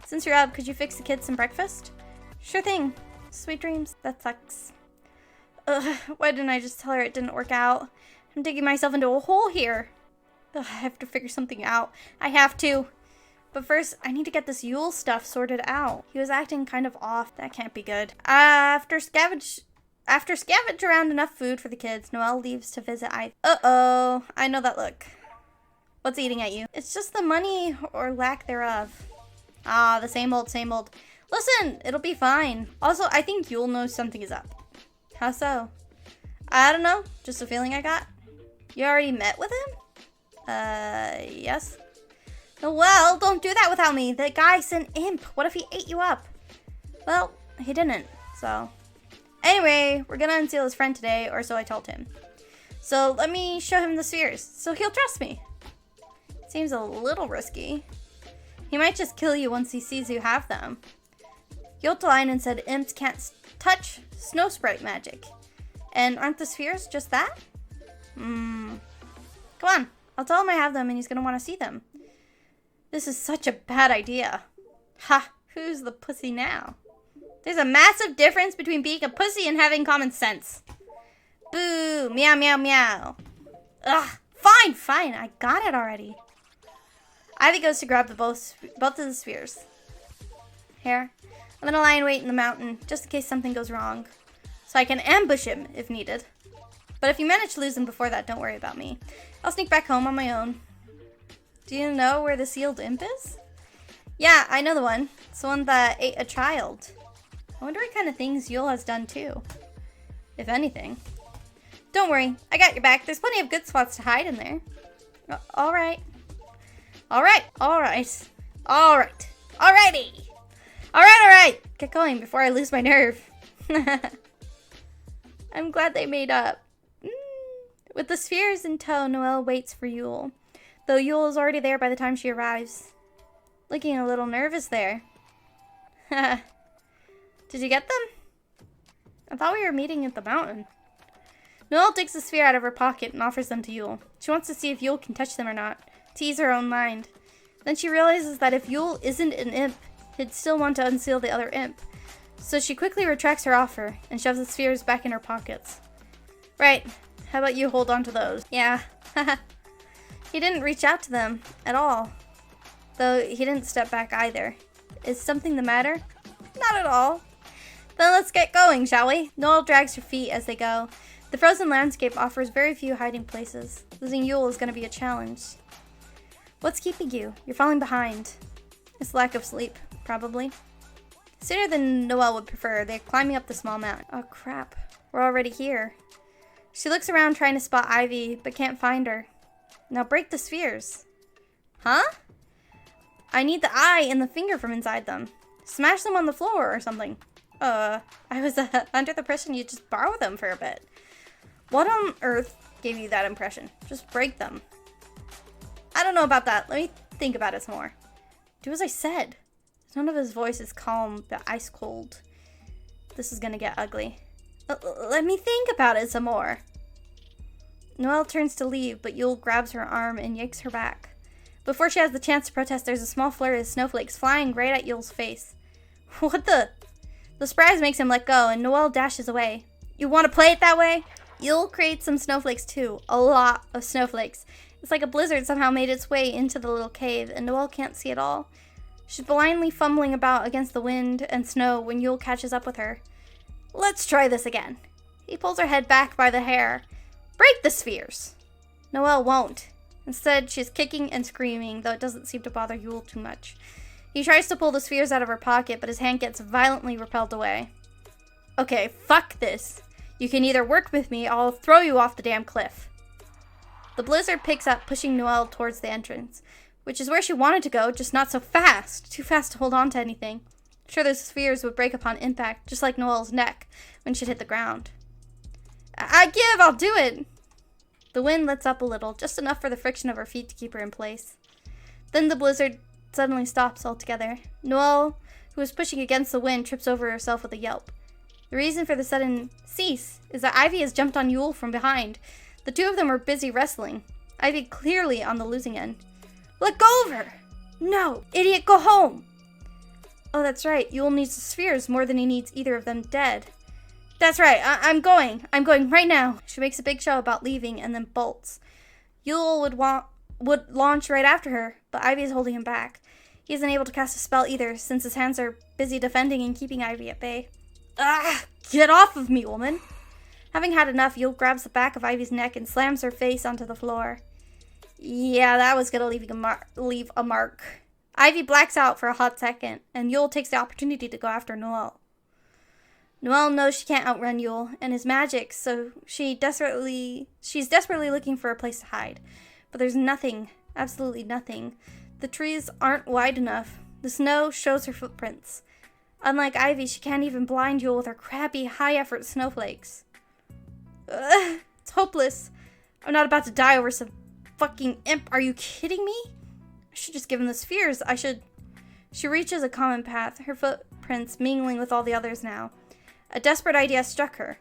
Since you're up, could you fix the kids some breakfast? Sure thing. Sweet dreams. That sucks. Ugh, why didn't I just tell her it didn't work out? I'm digging myself into a hole here. Ugh, I have to figure something out. I have to. But first, I need to get this Yule stuff sorted out. He was acting kind of off. That can't be good. After scavenge around enough food for the kids, Noelle leaves to visit Ivy. Uh-oh. I know that look. What's eating at you? It's just the money or lack thereof. Ah, the same old, same old. Listen, it'll be fine. Also, I think Yule knows something is up. How so? I don't know. Just a feeling I got. You already met with him? Yes. Well, don't do that without me. The guy's an imp. What if he ate you up? Well, he didn't, so. Anyway, we're gonna unseal his friend today, or so I told him. So let me show him the spheres, so he'll trust me. Seems a little risky. He might just kill you once he sees you have them. Yoltalainen said imps can't touch snow sprite magic. And aren't the spheres just that? Come on. I'll tell him I have them and he's gonna want to see them. This is such a bad idea. Ha! Who's the pussy now? There's a massive difference between being a pussy and having common sense. Boo! Meow, meow, meow. Ugh! Fine, fine. I got it already. Ivy goes to grab both of the spheres. Here. I'm gonna lie in wait in the mountain, just in case something goes wrong. So I can ambush him, if needed. But if you manage to lose him before that, don't worry about me. I'll sneak back home on my own. Do you know where the sealed imp is? Yeah, I know the one. It's the one that ate a child. I wonder what kind of things Yule has done too. If anything. Don't worry, I got your back. There's plenty of good spots to hide in there. Alright. Alright, alright. Alright. Alrighty! Alright! Get going before I lose my nerve. I'm glad they made up. With the spheres in tow, Noelle waits for Yule. Though Yule is already there by the time she arrives. Looking a little nervous there. Did you get them? I thought we were meeting at the mountain. Noelle takes the sphere out of her pocket and offers them to Yule. She wants to see if Yule can touch them or not, to ease her own mind. Then she realizes that if Yule isn't an imp, he'd still want to unseal the other imp. So she quickly retracts her offer and shoves the spheres back in her pockets. Right, how about you hold on to those? Yeah, he didn't reach out to them at all. Though he didn't step back either. Is something the matter? Not at all. Then let's get going, shall we? Noelle drags her feet as they go. The frozen landscape offers very few hiding places. Losing Yule is going to be a challenge. What's keeping you? You're falling behind. It's lack of sleep, probably. Sooner than Noelle would prefer, they're climbing up the small mountain. Oh crap, we're already here. She looks around trying to spot Ivy, but can't find her. Now break the spheres. Huh? I need the eye and the finger from inside them. Smash them on the floor or something. I was under the impression you'd just borrow them for a bit. What on earth gave you that impression? Just break them. I don't know about that. Let me think about it some more. Do as I said. The tone of his voice is calm, but ice cold. This is gonna get ugly. Let me think about it some more. Noelle turns to leave, but Yule grabs her arm and yanks her back. Before she has the chance to protest, there's a small flurry of snowflakes flying right at Yule's face. What the? The surprise makes him let go, and Noelle dashes away. You want to play it that way? Yule creates some snowflakes too. A lot of snowflakes. It's like a blizzard somehow made its way into the little cave, and Noelle can't see it all. She's blindly fumbling about against the wind and snow when Yule catches up with her. Let's try this again. He pulls her head back by the hair. Break the spheres. Noelle won't. Instead, she's kicking and screaming, though it doesn't seem to bother Yule too much. He tries to pull the spheres out of her pocket, but his hand gets violently repelled away. Okay, fuck this. You can either work with me, or I'll throw you off the damn cliff. The blizzard picks up, pushing Noelle towards the entrance, which is where she wanted to go, just not so fast. Too fast to hold on to anything. Sure, the spheres would break upon impact, just like Noelle's neck, when she'd hit the ground. I give, I'll do it. The wind lets up a little, just enough for the friction of her feet to keep her in place. Then the blizzard suddenly stops altogether. Noelle, who was pushing against the wind, trips over herself with a yelp. The reason for the sudden cease is that Ivy has jumped on Yule from behind. The two of them are busy wrestling. Ivy clearly on the losing end. Let go of her! No! Idiot, go home! Oh, that's right. Yule needs the spheres more than he needs either of them dead. That's right. I'm going. I'm going right now. She makes a big show about leaving and then bolts. Yule would launch right after her, but Ivy is holding him back. He isn't able to cast a spell either, since his hands are busy defending and keeping Ivy at bay. Ah! Get off of me, woman! Having had enough, Yule grabs the back of Ivy's neck and slams her face onto the floor. Yeah, that was gonna leave a mark. Ivy blacks out for a hot second, and Yule takes the opportunity to go after Noelle. Noelle knows she can't outrun Yule and his magic, so she's desperately looking for a place to hide. But there's nothing, absolutely nothing. The trees aren't wide enough. The snow shows her footprints. Unlike Ivy, she can't even blind Yule with her crappy, high-effort snowflakes. Ugh, it's hopeless. I'm not about to die over some fucking imp. Are you kidding me? I should just give him the spheres. She reaches a common path, her footprints mingling with all the others now. A desperate idea struck her.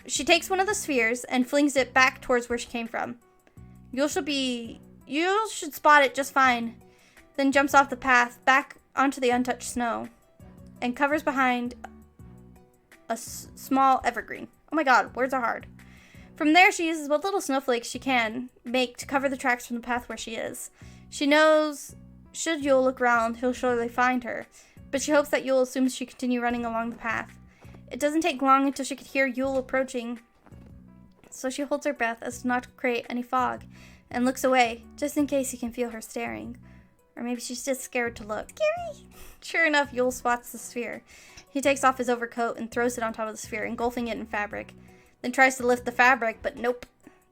She takes one of the spheres and flings it back towards where she came from. Yule should spot it just fine. Then jumps off the path back onto the untouched snow and covers behind a small evergreen. Oh my god, words are hard. From there, she uses what little snowflakes she can make to cover the tracks from the path where she is. She knows, should Yule look around, he'll surely find her, but she hopes that Yule assumes she continue running along the path. It doesn't take long until she could hear Yule approaching, so she holds her breath as to not to create any fog, and looks away, just in case he can feel her staring. Or maybe she's just scared to look. Scary! Sure enough, Yule spots the sphere. He takes off his overcoat and throws it on top of the sphere, engulfing it in fabric. Then tries to lift the fabric, but nope.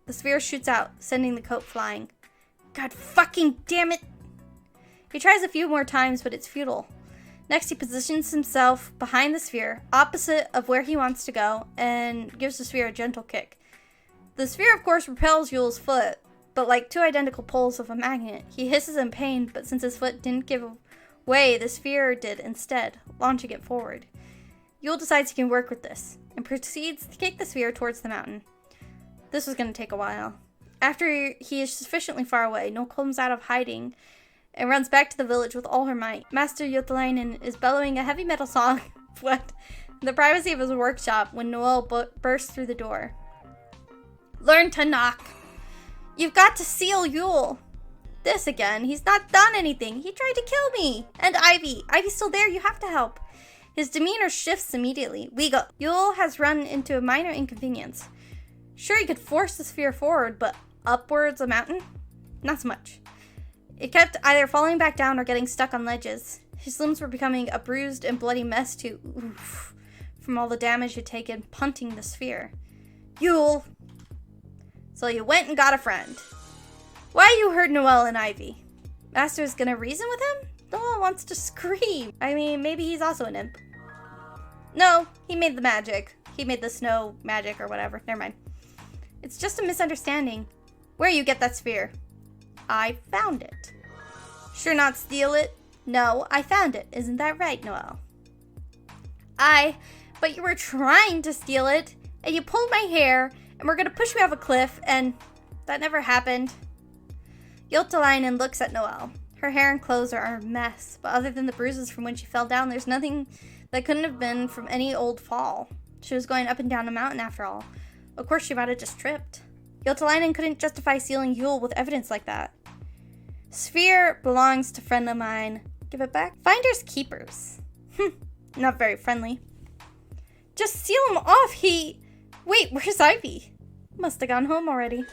The sphere shoots out, sending the coat flying. God fucking damn it! He tries a few more times, but it's futile. Next, he positions himself behind the sphere, opposite of where he wants to go, and gives the sphere a gentle kick. The sphere, of course, repels Yule's foot, but like two identical poles of a magnet, he hisses in pain, but since his foot didn't give way, the sphere did instead, launching it forward. Yule decides he can work with this, and proceeds to kick the sphere towards the mountain. This was going to take a while. After he is sufficiently far away, Noelle comes out of hiding and runs back to the village with all her might. Master Yotalainen is bellowing a heavy metal song in the privacy of his workshop when Noelle bursts through the door. Learn to knock. You've got to seal Yule. This again. He's not done anything. He tried to kill me. And Ivy. Ivy's still there. You have to help. His demeanor shifts immediately. We go. Yule has run into a minor inconvenience. Sure, he could force the sphere forward, but upwards a mountain? Not so much. It kept either falling back down or getting stuck on ledges. His limbs were becoming a bruised and bloody mess too, from all the damage he'd taken punting the sphere. Yule! So you went and got a friend. Why you hurt Noelle and Ivy? Master's gonna reason with him? Noelle wants to scream. I mean, maybe he's also an imp. No, he made the magic. He made the snow magic or whatever. Never mind. It's just a misunderstanding. Where you get that sphere? I found it. Sure not steal it? No, I found it. Isn't that right, Noelle? But you were trying to steal it, and you pulled my hair, and were gonna push me off a cliff, and that never happened. Yotalainen looks at Noelle. Her hair and clothes are a mess, but other than the bruises from when she fell down, there's nothing that couldn't have been from any old fall. She was going up and down a mountain after all. Of course, she might have just tripped. Yotalainen couldn't justify sealing Yule with evidence like that. Sphere belongs to friend of mine. Give it back. Finders keepers. Not very friendly. Just seal him off. Wait, where's Ivy? Must have gone home already.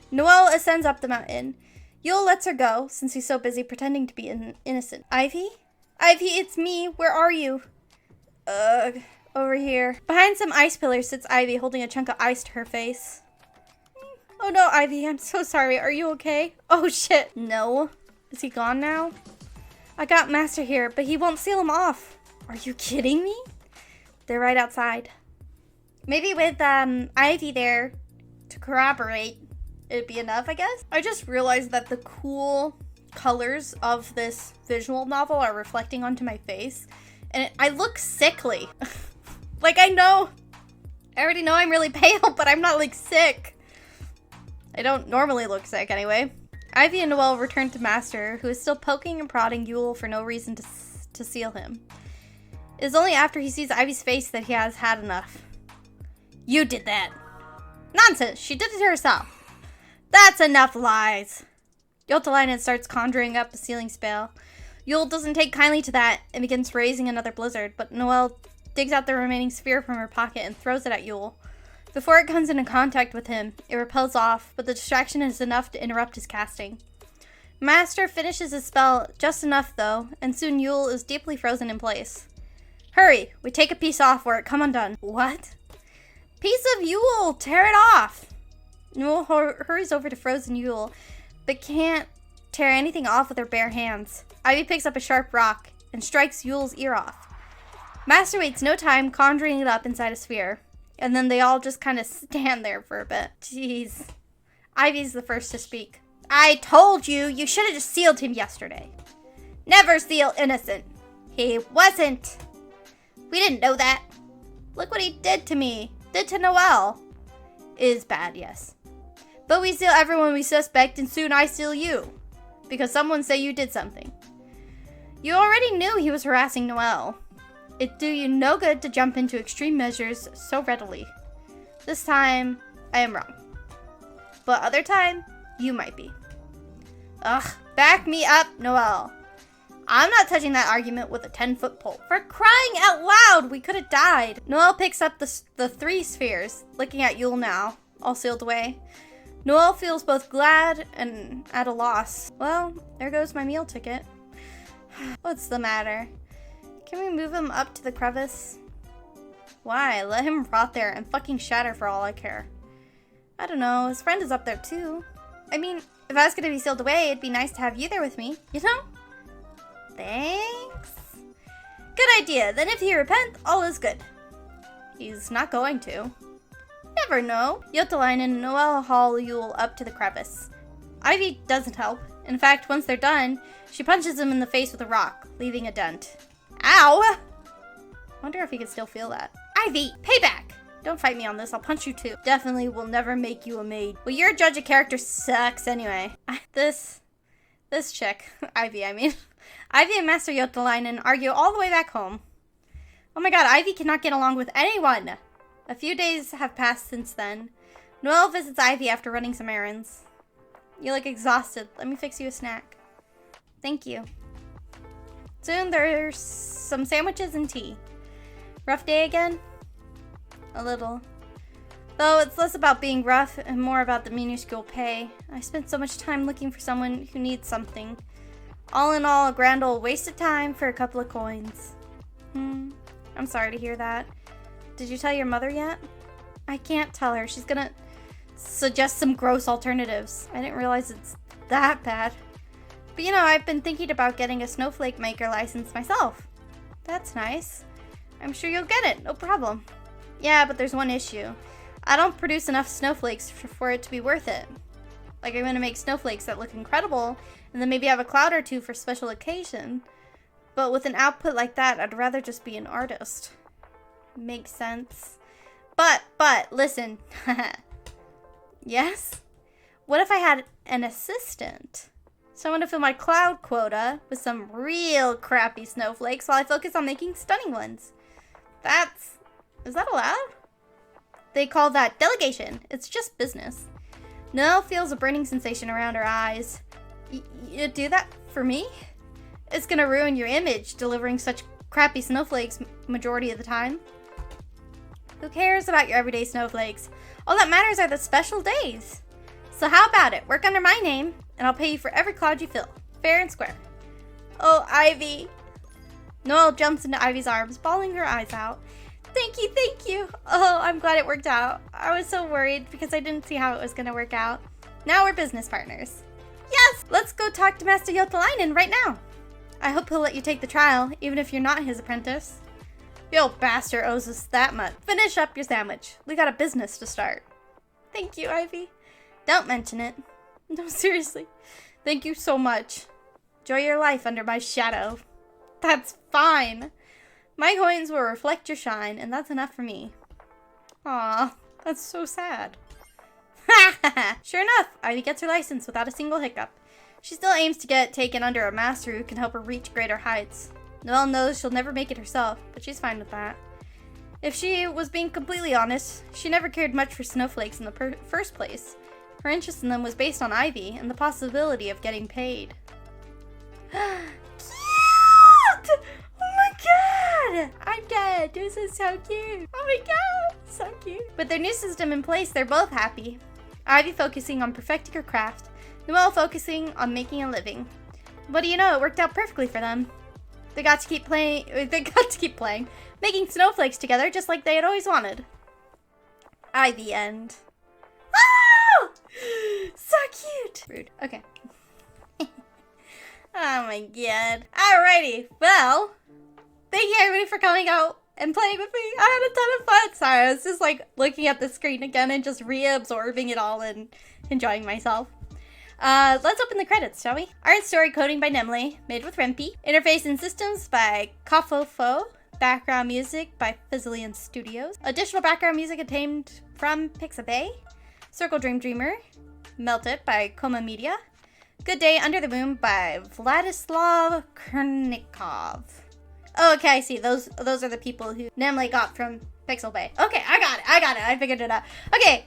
Noelle ascends up the mountain. Yule lets her go, since he's so busy pretending to be innocent. Ivy? Ivy, it's me. Where are you? Over here. Behind some ice pillars sits Ivy, holding a chunk of ice to her face. Oh no, Ivy, I'm so sorry. Are you okay? Oh shit. No. Is he gone now? I got Master here, but he won't seal him off. Are you kidding me? They're right outside. Maybe with Ivy there to corroborate, it'd be enough, I guess. I just realized that the cool colors of this visual novel are reflecting onto my face, and I look sickly. Like, I already know I'm really pale, but I'm not, like, sick. I don't normally look sick, anyway. Ivy and Noelle return to Master, who is still poking and prodding Yule for no reason to seal him. It is only after he sees Ivy's face that he has had enough. You did that. Nonsense, she did it herself. That's enough lies. Yotalainen starts conjuring up a sealing spell. Yule doesn't take kindly to that and begins raising another blizzard, but Noelle digs out the remaining sphere from her pocket and throws it at Yule. Before it comes into contact with him, it repels off, but the distraction is enough to interrupt his casting. Master finishes his spell just enough, though, and soon Yule is deeply frozen in place. Hurry! We take a piece off or it come undone. What? Piece of Yule! Tear it off! Noelle hurries over to frozen Yule, but can't tear anything off with her bare hands. Ivy picks up a sharp rock and strikes Yule's ear off. Master waits no time, conjuring it up inside a sphere. And then they all just kind of stand there for a bit. Jeez. Ivy's the first to speak. I told you, you should have just sealed him yesterday. Never seal innocent. He wasn't. We didn't know that. Look what he did to me. Did to Noelle. Is bad, yes. But we seal everyone we suspect, and soon I seal you. Because someone say you did something. You already knew he was harassing Noelle. It do you no good to jump into extreme measures so readily. This time, I am wrong. But other time, you might be. Ugh, back me up, Noelle. I'm not touching that argument with a 10-foot pole. For crying out loud, we could have died. Noelle picks up the 3 spheres, looking at Yule now, all sealed away. Noelle feels both glad and at a loss. Well, there goes my meal ticket. What's the matter? Can we move him up to the crevice? Why? Let him rot there and fucking shatter for all I care. I don't know, his friend is up there too. I mean, if I was gonna be sealed away, it'd be nice to have you there with me, you know? Thanks. Good idea. Then if he repents, all is good. He's not going to. Never know. Yotalainen and Noelle haul Yule up to the crevice. Ivy doesn't help. In fact, once they're done, she punches him in the face with a rock, leaving a dent. Ow! Wonder if he can still feel that. Ivy, payback! Don't fight me on this, I'll punch you too. Definitely will never make you a maid. Well, your judge of character sucks anyway. This chick, Ivy, I mean. Ivy and Master Yotalainen argue all the way back home. Oh my god, Ivy cannot get along with anyone! A few days have passed since then. Noelle visits Ivy after running some errands. You look exhausted. Let me fix you a snack. Thank you. Soon there's some sandwiches and tea. Rough day again? A little. Though it's less about being rough and more about the minuscule pay. I spent so much time looking for someone who needs something. All in all, a grand old waste of time for a couple of coins. I'm sorry to hear that. Did you tell your mother yet? I can't tell her. She's gonna suggest some gross alternatives. I didn't realize it's that bad. But you know, I've been thinking about getting a snowflake maker license myself. That's nice. I'm sure you'll get it, no problem. Yeah, but there's one issue. I don't produce enough snowflakes for it to be worth it. Like, I'm gonna make snowflakes that look incredible, and then maybe have a cloud or two for special occasion. But with an output like that, I'd rather just be an artist. Makes sense. But, listen. Yes? What if I had an assistant? Someone to fill my cloud quota with some real crappy snowflakes while I focus on making stunning ones. Is that allowed? They call that delegation. It's just business. Noelle feels a burning sensation around her eyes. You do that for me? It's gonna ruin your image, delivering such crappy snowflakes majority of the time. Who cares about your everyday snowflakes? All that matters are the special days. So how about it? Work under my name, and I'll pay you for every cloud you fill. Fair and square. Oh, Ivy. Noelle jumps into Ivy's arms, bawling her eyes out. Thank you, thank you. Oh, I'm glad it worked out. I was so worried because I didn't see how it was going to work out. Now we're business partners. Yes, let's go talk to Master Yotalainen right now. I hope he'll let you take the trial, even if you're not his apprentice. The old bastard owes us that much. Finish up your sandwich. We got a business to start. Thank you, Ivy. Don't mention it. No, seriously. Thank you so much. Enjoy your life under my shadow. That's fine. My coins will reflect your shine, and that's enough for me. Aw, that's so sad. Sure enough, Ivy gets her license without a single hiccup. She still aims to get taken under a master who can help her reach greater heights. Noelle knows she'll never make it herself, but she's fine with that. If she was being completely honest, she never cared much for snowflakes in the first place. Her interest in them was based on Ivy and the possibility of getting paid. Cute! Oh my god! I'm dead. This is so cute. Oh my god, so cute. With their new system in place, they're both happy. Ivy focusing on perfecting her craft, Noelle focusing on making a living. What do you know? It worked out perfectly for them. They got to keep playing, making snowflakes together just like they had always wanted. Ivy end. Oh! So cute! Rude. Okay. Oh my god. Alrighty. Well, thank you everybody for coming out and playing with me. I had a ton of fun. Sorry, I was just like looking at the screen again and just reabsorbing it all and enjoying myself. Let's open the credits, shall we? Art and story coding by Nemlei, made with Rempi. Interface and systems by Kafofo. Background music by Fizzlian Studios. Additional background music obtained from Pixabay. Circle Dream Dreamer. Melt It by Coma Media. Good Day Under the Moon by Vladislav Kernikov. Oh, okay, I see. Those are the people who Nemlei got from Pixel Bay. Okay, I got it. I figured it out. Okay.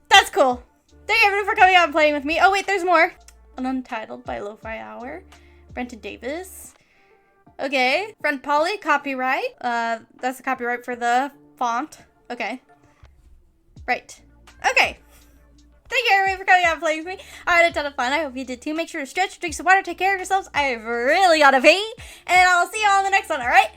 That's cool. Thank you everyone for coming out and playing with me. Oh, wait, there's more. An Untitled by Lo-Fi Hour. Brenton Davis. Okay. Friend Polly, copyright. That's the copyright for the font. Okay. Right. Okay. Thank you everybody for coming out and playing with me. I had a ton of fun. I hope you did too. Make sure to stretch, drink some water, take care of yourselves. I've really got to pee. And I'll see you all in the next one, alright?